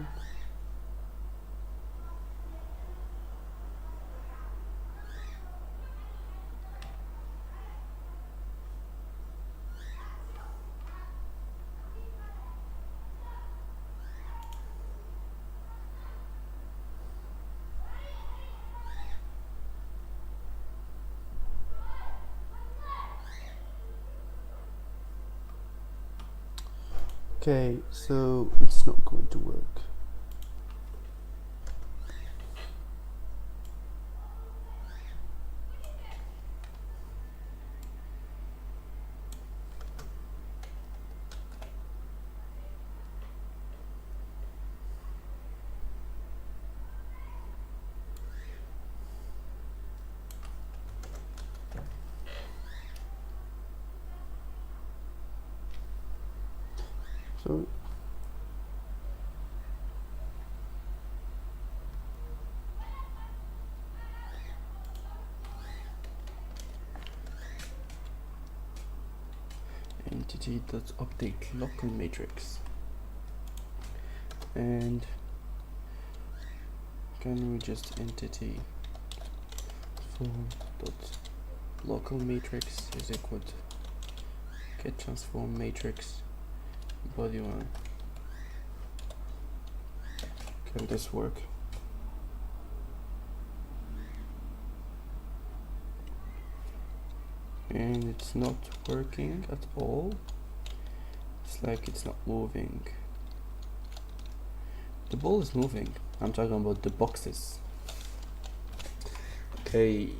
Okay, so it's not going to work. So entity dot update local matrix, and can we just entity form dot local matrix is equal to get transform matrix body one. Can this work? And it's not working at all. It's like it's not moving. The ball is moving. I'm talking about the boxes. Okay.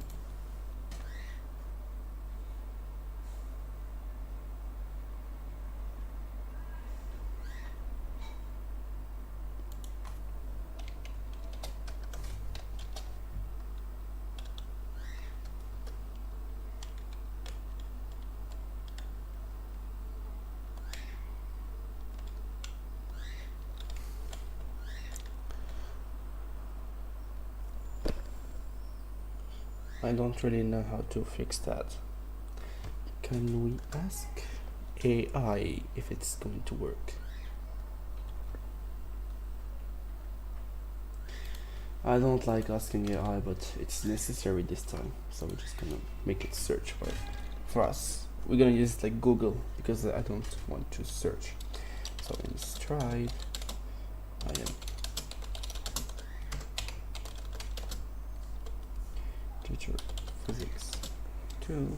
I don't really know how to fix that. Can we ask AI if it's going to work? I don't like asking AI, but it's necessary this time, so we're just gonna make it search for us. We're gonna use like Google because I don't want to search. So let's try. JitterPhysics 2.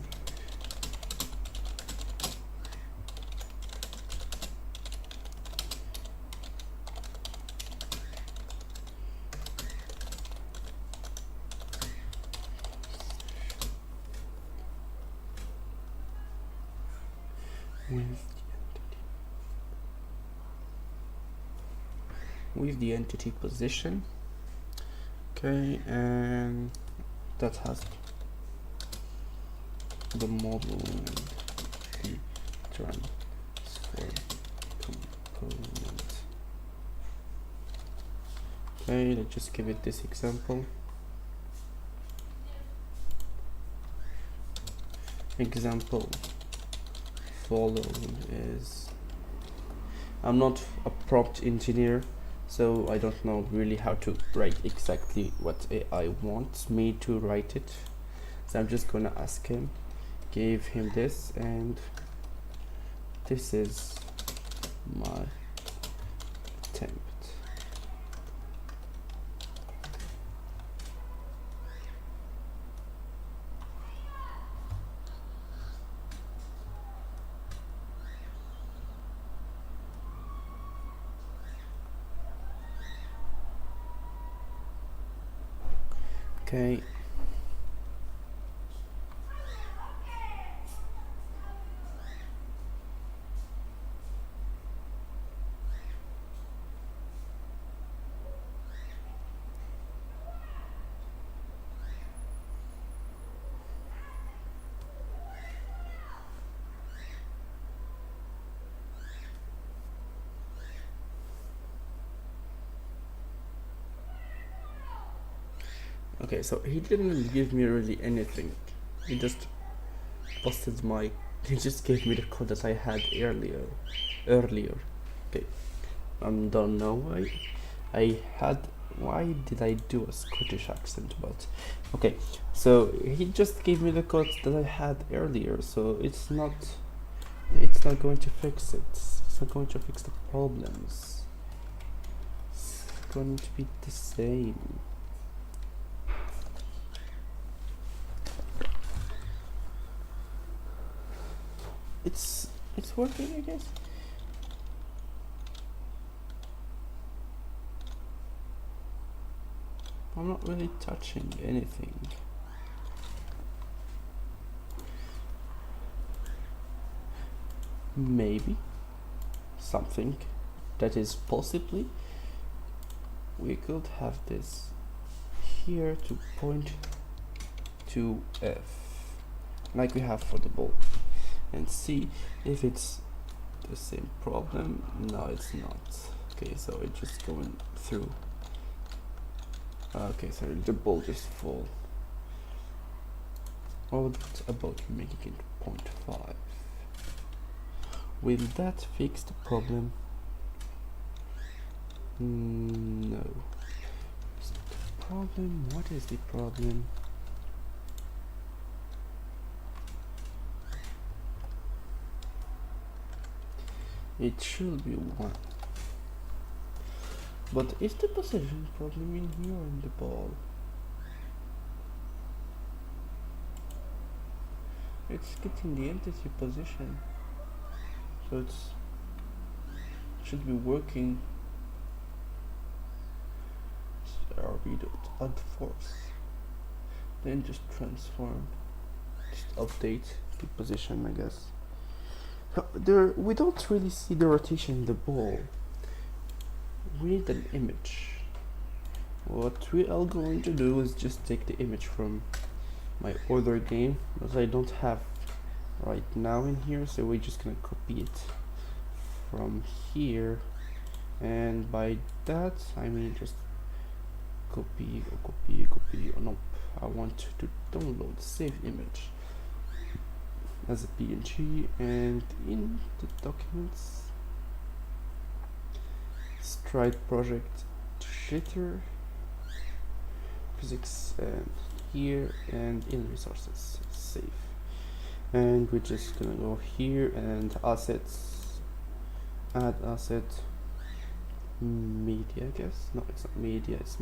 With the entity position. Okay, and that has the model and the transform component. Okay, let's just give it this example. Example follow is, I'm not a prompt engineer, so I don't know really how to write exactly what AI wants me to write it. So I'm just gonna ask him, give him this, and this is my attempt. Okay. Okay, so he didn't give me really anything. He just posted my, he just gave me the code that I had earlier. Okay, I don't know why why did I do a Scottish accent, but okay, so he just gave me the code that I had earlier, so it's not going to fix it. It's not going to fix the problems. It's going to be the same. It's working, I guess. I'm not really touching anything. Maybe something that is possibly, we could have this here to point to F like we have for the ball, and see if it's the same problem. No, it's not. Okay, so it's just going through. Okay, so the ball just fall. What about making it 0.5? Will that fix the problem? No. Is the problem? What is the problem? It should be 1. But is the position problem in here or in the ball? It's getting the entity position, so it should be working. RB dot add force, then just transform, just update the position, I guess. There, we don't really see the rotation in the ball. We need an image. What we are going to do is just take the image from my other game that I don't have right now in here, so we're just gonna copy it from here, and by that I mean just copy. Oh no, I want to download save image as a PNG, and in the documents, Stride project Jitter physics, and here, and in resources save, and we're just gonna go here and assets, add asset, media, I guess. No, it's not media, it's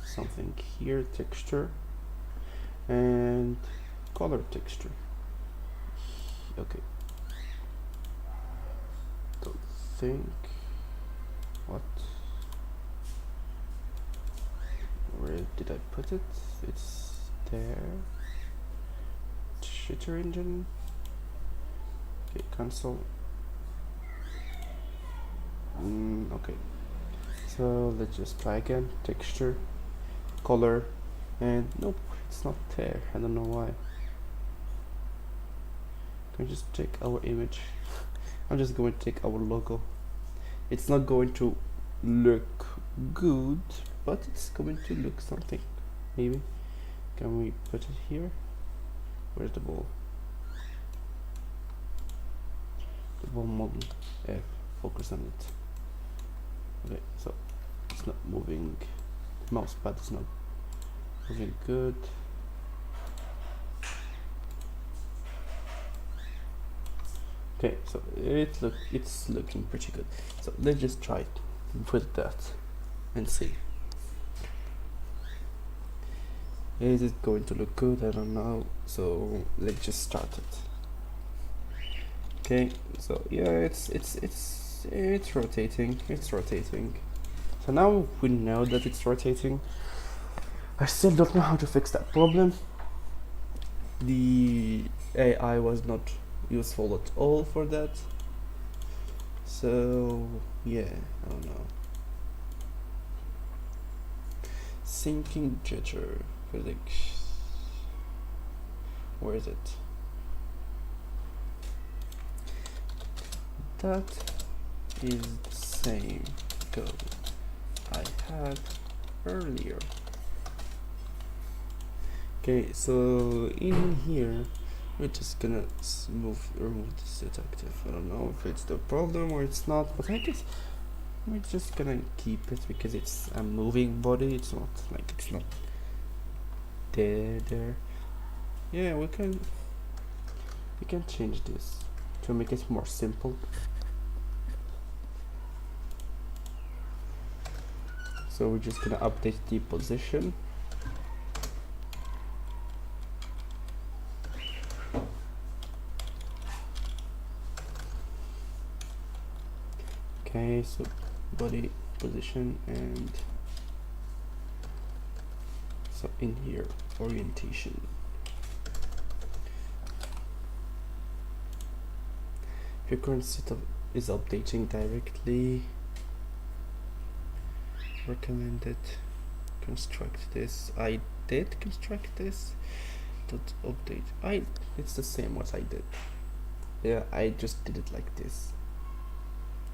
something here, texture, and color texture. Okay, don't think, what, where did I put it? It's there. Jitter engine. Okay, console. Okay, so let's just try again. Texture, color, and nope, it's not there. I don't know why. Can we just take our image? I'm just going to take our logo. It's not going to look good, but it's going to look something. Maybe. Can we put it here? Where's the ball? movable model. Focus on it. Okay, so it's not moving. Mouse pad is not moving good. Okay, so it's looking pretty good. So let's just try it with that and see. Is it going to look good? I don't know. So let's just start it. Okay, so yeah, it's rotating. It's rotating. So now we know that it's rotating. I still don't know how to fix that problem. The AI was not useful at all for that. So yeah, I don't know. Syncing JitterPhysics. Where is it? That is the same code I had earlier. Okay, so in here we're just gonna remove this detective. I don't know if it's the problem or it's not, but I guess we're just gonna keep it because it's a moving body. It's not there. Yeah, we can change this to make it more simple. So we're just gonna update the position. Okay, so body position, and so in here orientation. If your current setup is updating directly, recommended construct this. I did construct this. Dot update. It's the same what I did. Yeah, I just did it like this,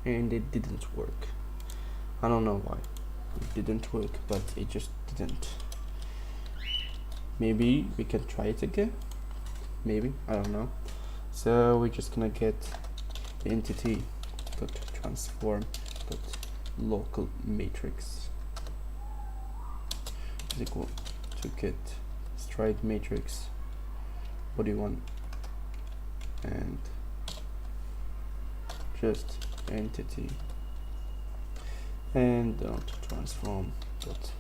and it didn't work. I don't know why it didn't work, but it just didn't. Maybe we can try it again. Maybe, I don't know. So we're just gonna get the entity dot transform dot local matrix is equal to get stride matrix body 1 and just entity and dot transform dot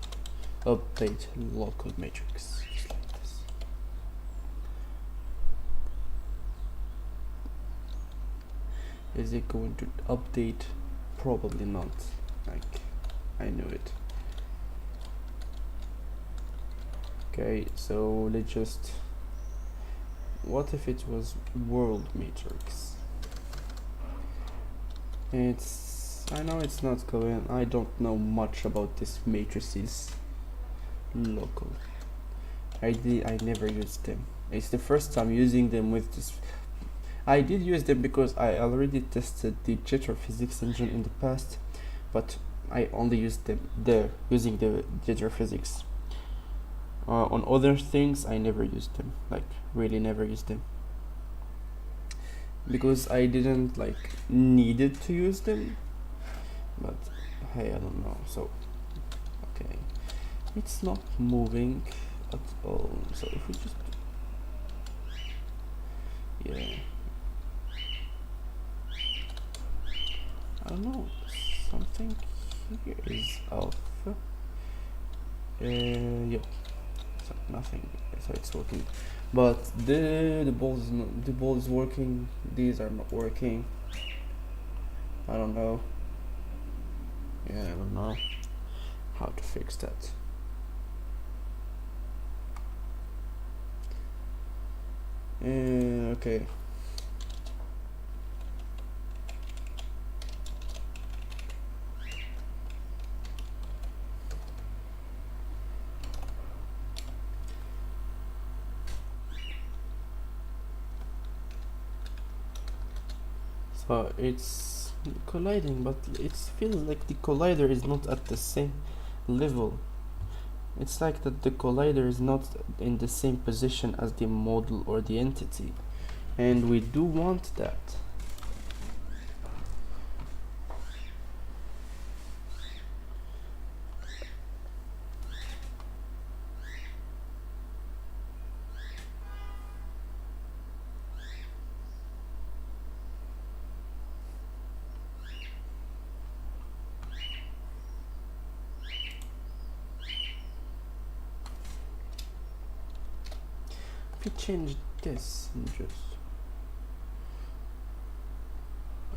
update local matrix, just like this. Is it going to update? Probably not. Like, I knew it. Okay, so let's just, what if it was world matrix? I know it's not going, I don't know much about this matrices local. I never used them. It's the first time using them with this. I did use them because I already tested the JitterPhysics engine in the past, but I only used them there using the JitterPhysics. On other things I never used them, like really never used them, because I didn't like needed to use them. But hey, I don't know. So okay, it's not moving at all. So if we just, yeah, I don't know, something here is off. Yeah, so nothing. So it's working, but the ball is working. These are not working. I don't know. Yeah, I don't know how to fix that. Okay. So it's colliding, but it feels like the collider is not at the same level. It's like that the collider is not in the same position as the model or the entity, and we do want that. I change this and just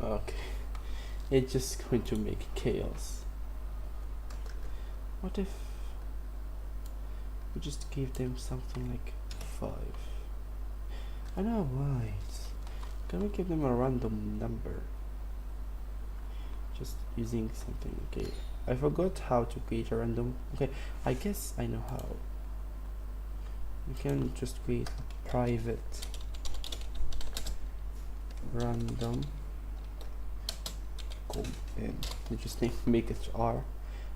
okay, it's just going to make chaos. What if we just give them something like 5? I know why. Can we give them a random number? Just using something. Okay, I forgot how to create a random. Okay, I guess I know how. We can just create a private random code and we just make it R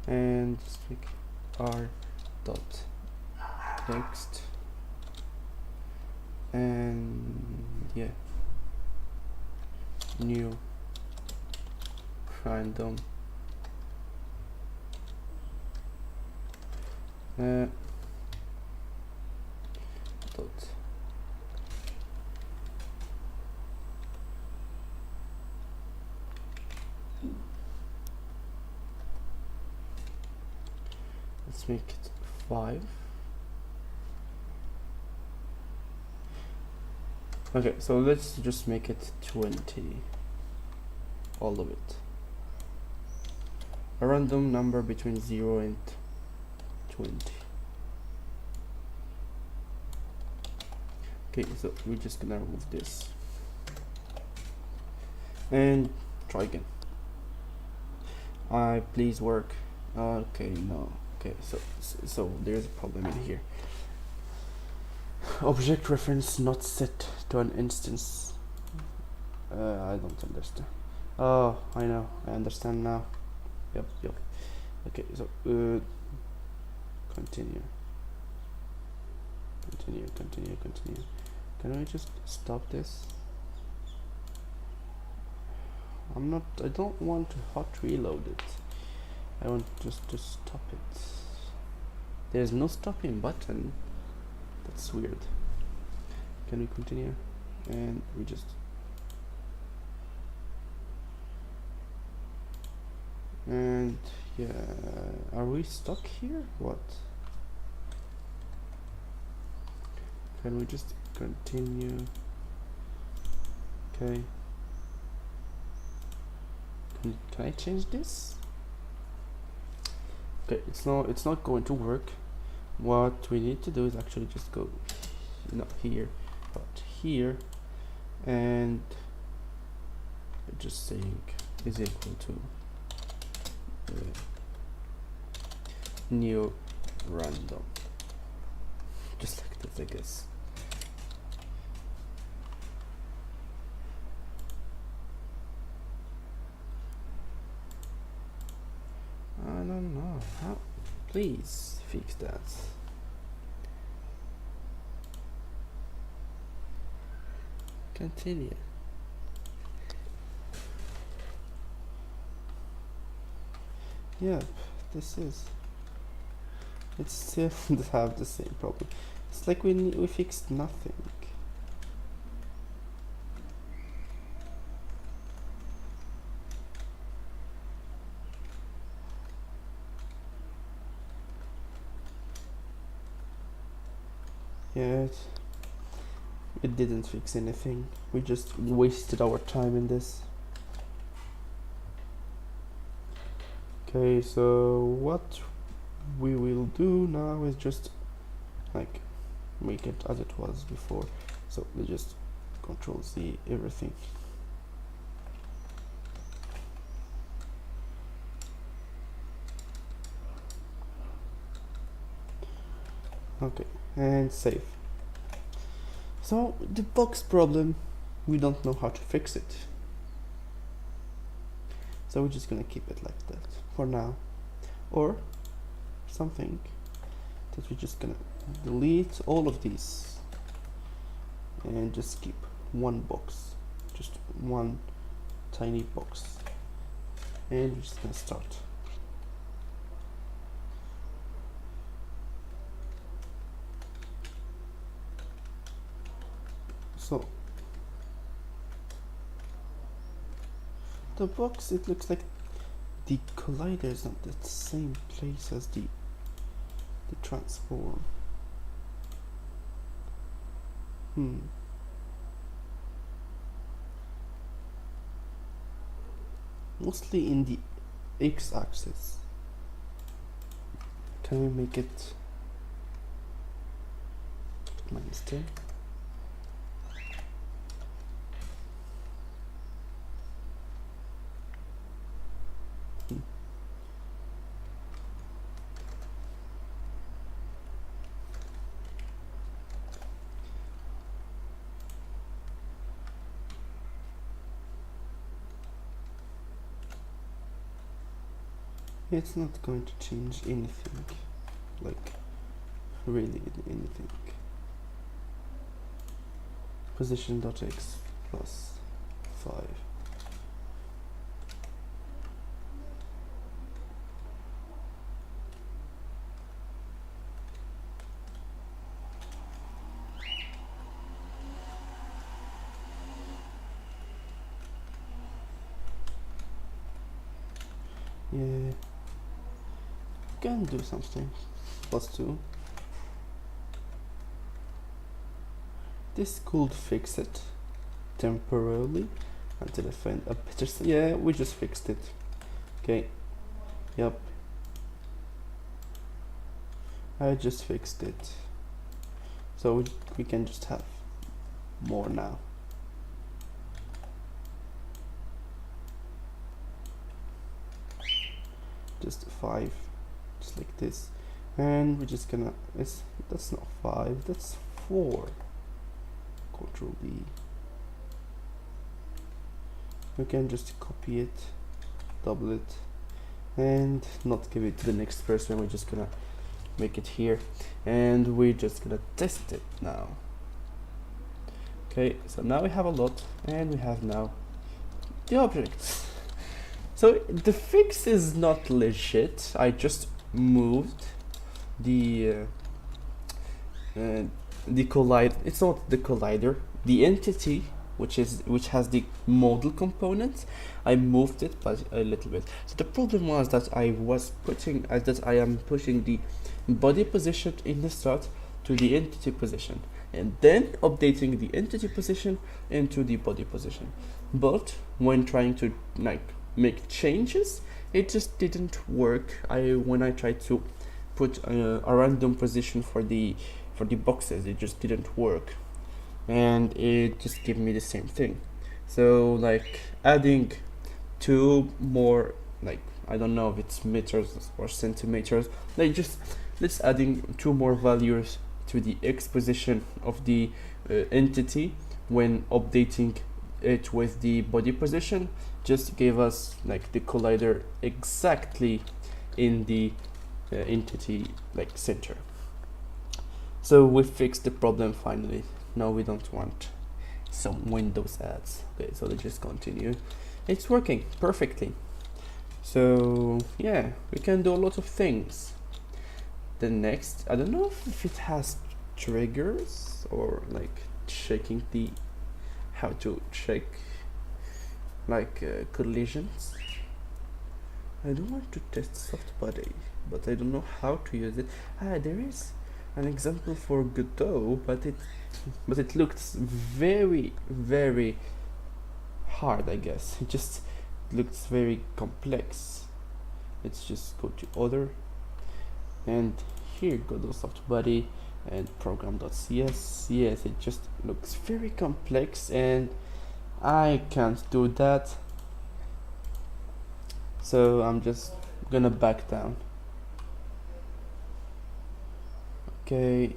and just make R dot text and yeah, new random dot let's make it 5. Okay, so let's just make it 20, all of it. A random number between 0 and 20. Okay, so we're just gonna remove this and try again. Please work. Okay, no. Okay, so there's a problem in here. Object reference not set to an instance. I don't understand. Oh, I know. I understand now. Yep. Okay, so continue. Can we just stop this? I don't want to hot reload it. I want just to stop it. There's no stopping button. That's weird. Can we continue? And we just and yeah, are we stuck here? What? Can we just continue? Okay. Can I change this? Okay, it's not going to work. What we need to do is actually just go not here but here and just saying is equal to new random, just like this, I guess. I don't know how. Please fix that. Continue. Yep, it's still have the same problem. It's like we fixed nothing. Yeah, it didn't fix anything. We just wasted our time in this. Okay, so what we will do now is just like make it as it was before. So we just Control Z everything. Okay, and save. So the box problem, we don't know how to fix it. So we're just gonna keep it like that for now. Or something that we're just gonna delete all of these and just keep one box, just one tiny box, and we're just gonna start. So the box, it looks like the collider is not the same place as the transform. Mostly in the x-axis. Can we make it -10? It's not going to change anything, like really anything. Position.x plus 5. Yeah, can do something. +2. This could fix it temporarily until I find a better. Yeah, we just fixed it. Okay. Yep. I just fixed it. So we can just have more now. Just 5, just like this, and we're just gonna. That's not 5. That's 4. Control D. We can just copy it, double it, and not give it to the next person. We're just gonna make it here, and we're just gonna test it now. Okay, so now we have a lot, and we have now the objects. So the fix is not legit. I just moved the collider. It's not the collider. The entity, which has the model component, I moved it by a little bit. So the problem was that I am pushing the body position in the start to the entity position, and then updating the entity position into the body position. But when trying to make changes, it just didn't work. When I tried to put a random position for the boxes, it just didn't work, and it just gave me the same thing. So like adding 2 more, like I don't know if it's meters or centimeters, let's adding 2 more values to the x position of the entity when updating it with the body position just gave us like the collider exactly in the entity center. So we fixed the problem finally. Now we don't want some Windows ads. Okay, so let's just continue. It's working perfectly. So yeah, we can do a lot of things. The next, I don't know if it has triggers or like checking the how to check collisions. I don't want to test soft body, but I don't know how to use it. There is an example for Godot, but it looks very hard, I guess. It just looks very complex. Let's just go to other, and here Godot soft body and program.cs. Yes, it just looks very complex and I can't do that, so I'm just gonna back down. Okay,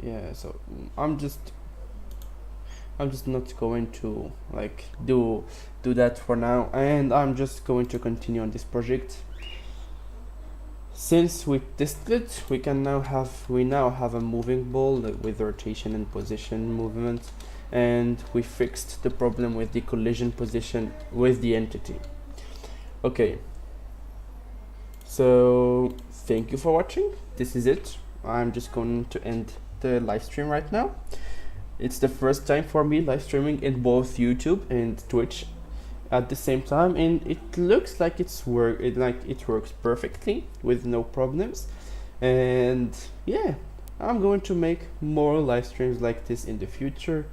yeah, so I'm just not going to do that for now, and I'm just going to continue on this project. Since we tested, we now have a moving ball with rotation and position movement, and we fixed the problem with the collision position with the entity. Okay, so thank you for watching. This is it. I'm just going to end the live stream right now. It's the first time for me live streaming in both YouTube and Twitch at the same time, and it looks like it works perfectly with no problems. And yeah, I'm going to make more live streams like this in the future.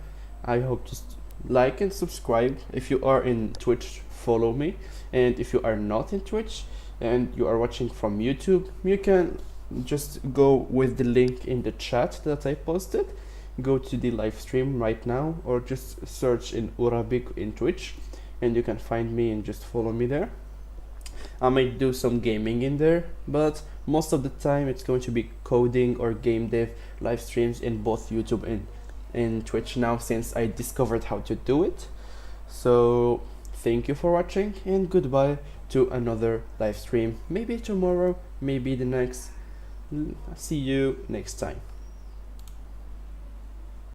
I hope to like and subscribe. If you are in Twitch, follow me, and if you are not in Twitch and you are watching from YouTube, you can just go with the link in the chat that I posted. Go to the live stream right now, or just search in Urabik in Twitch and you can find me and just follow me there. I might do some gaming in there, but most of the time it's going to be coding or game dev live streams in both YouTube and in Twitch now, since I discovered how to do it. So thank you for watching, and goodbye to another live stream, maybe tomorrow, maybe the next. See you next time.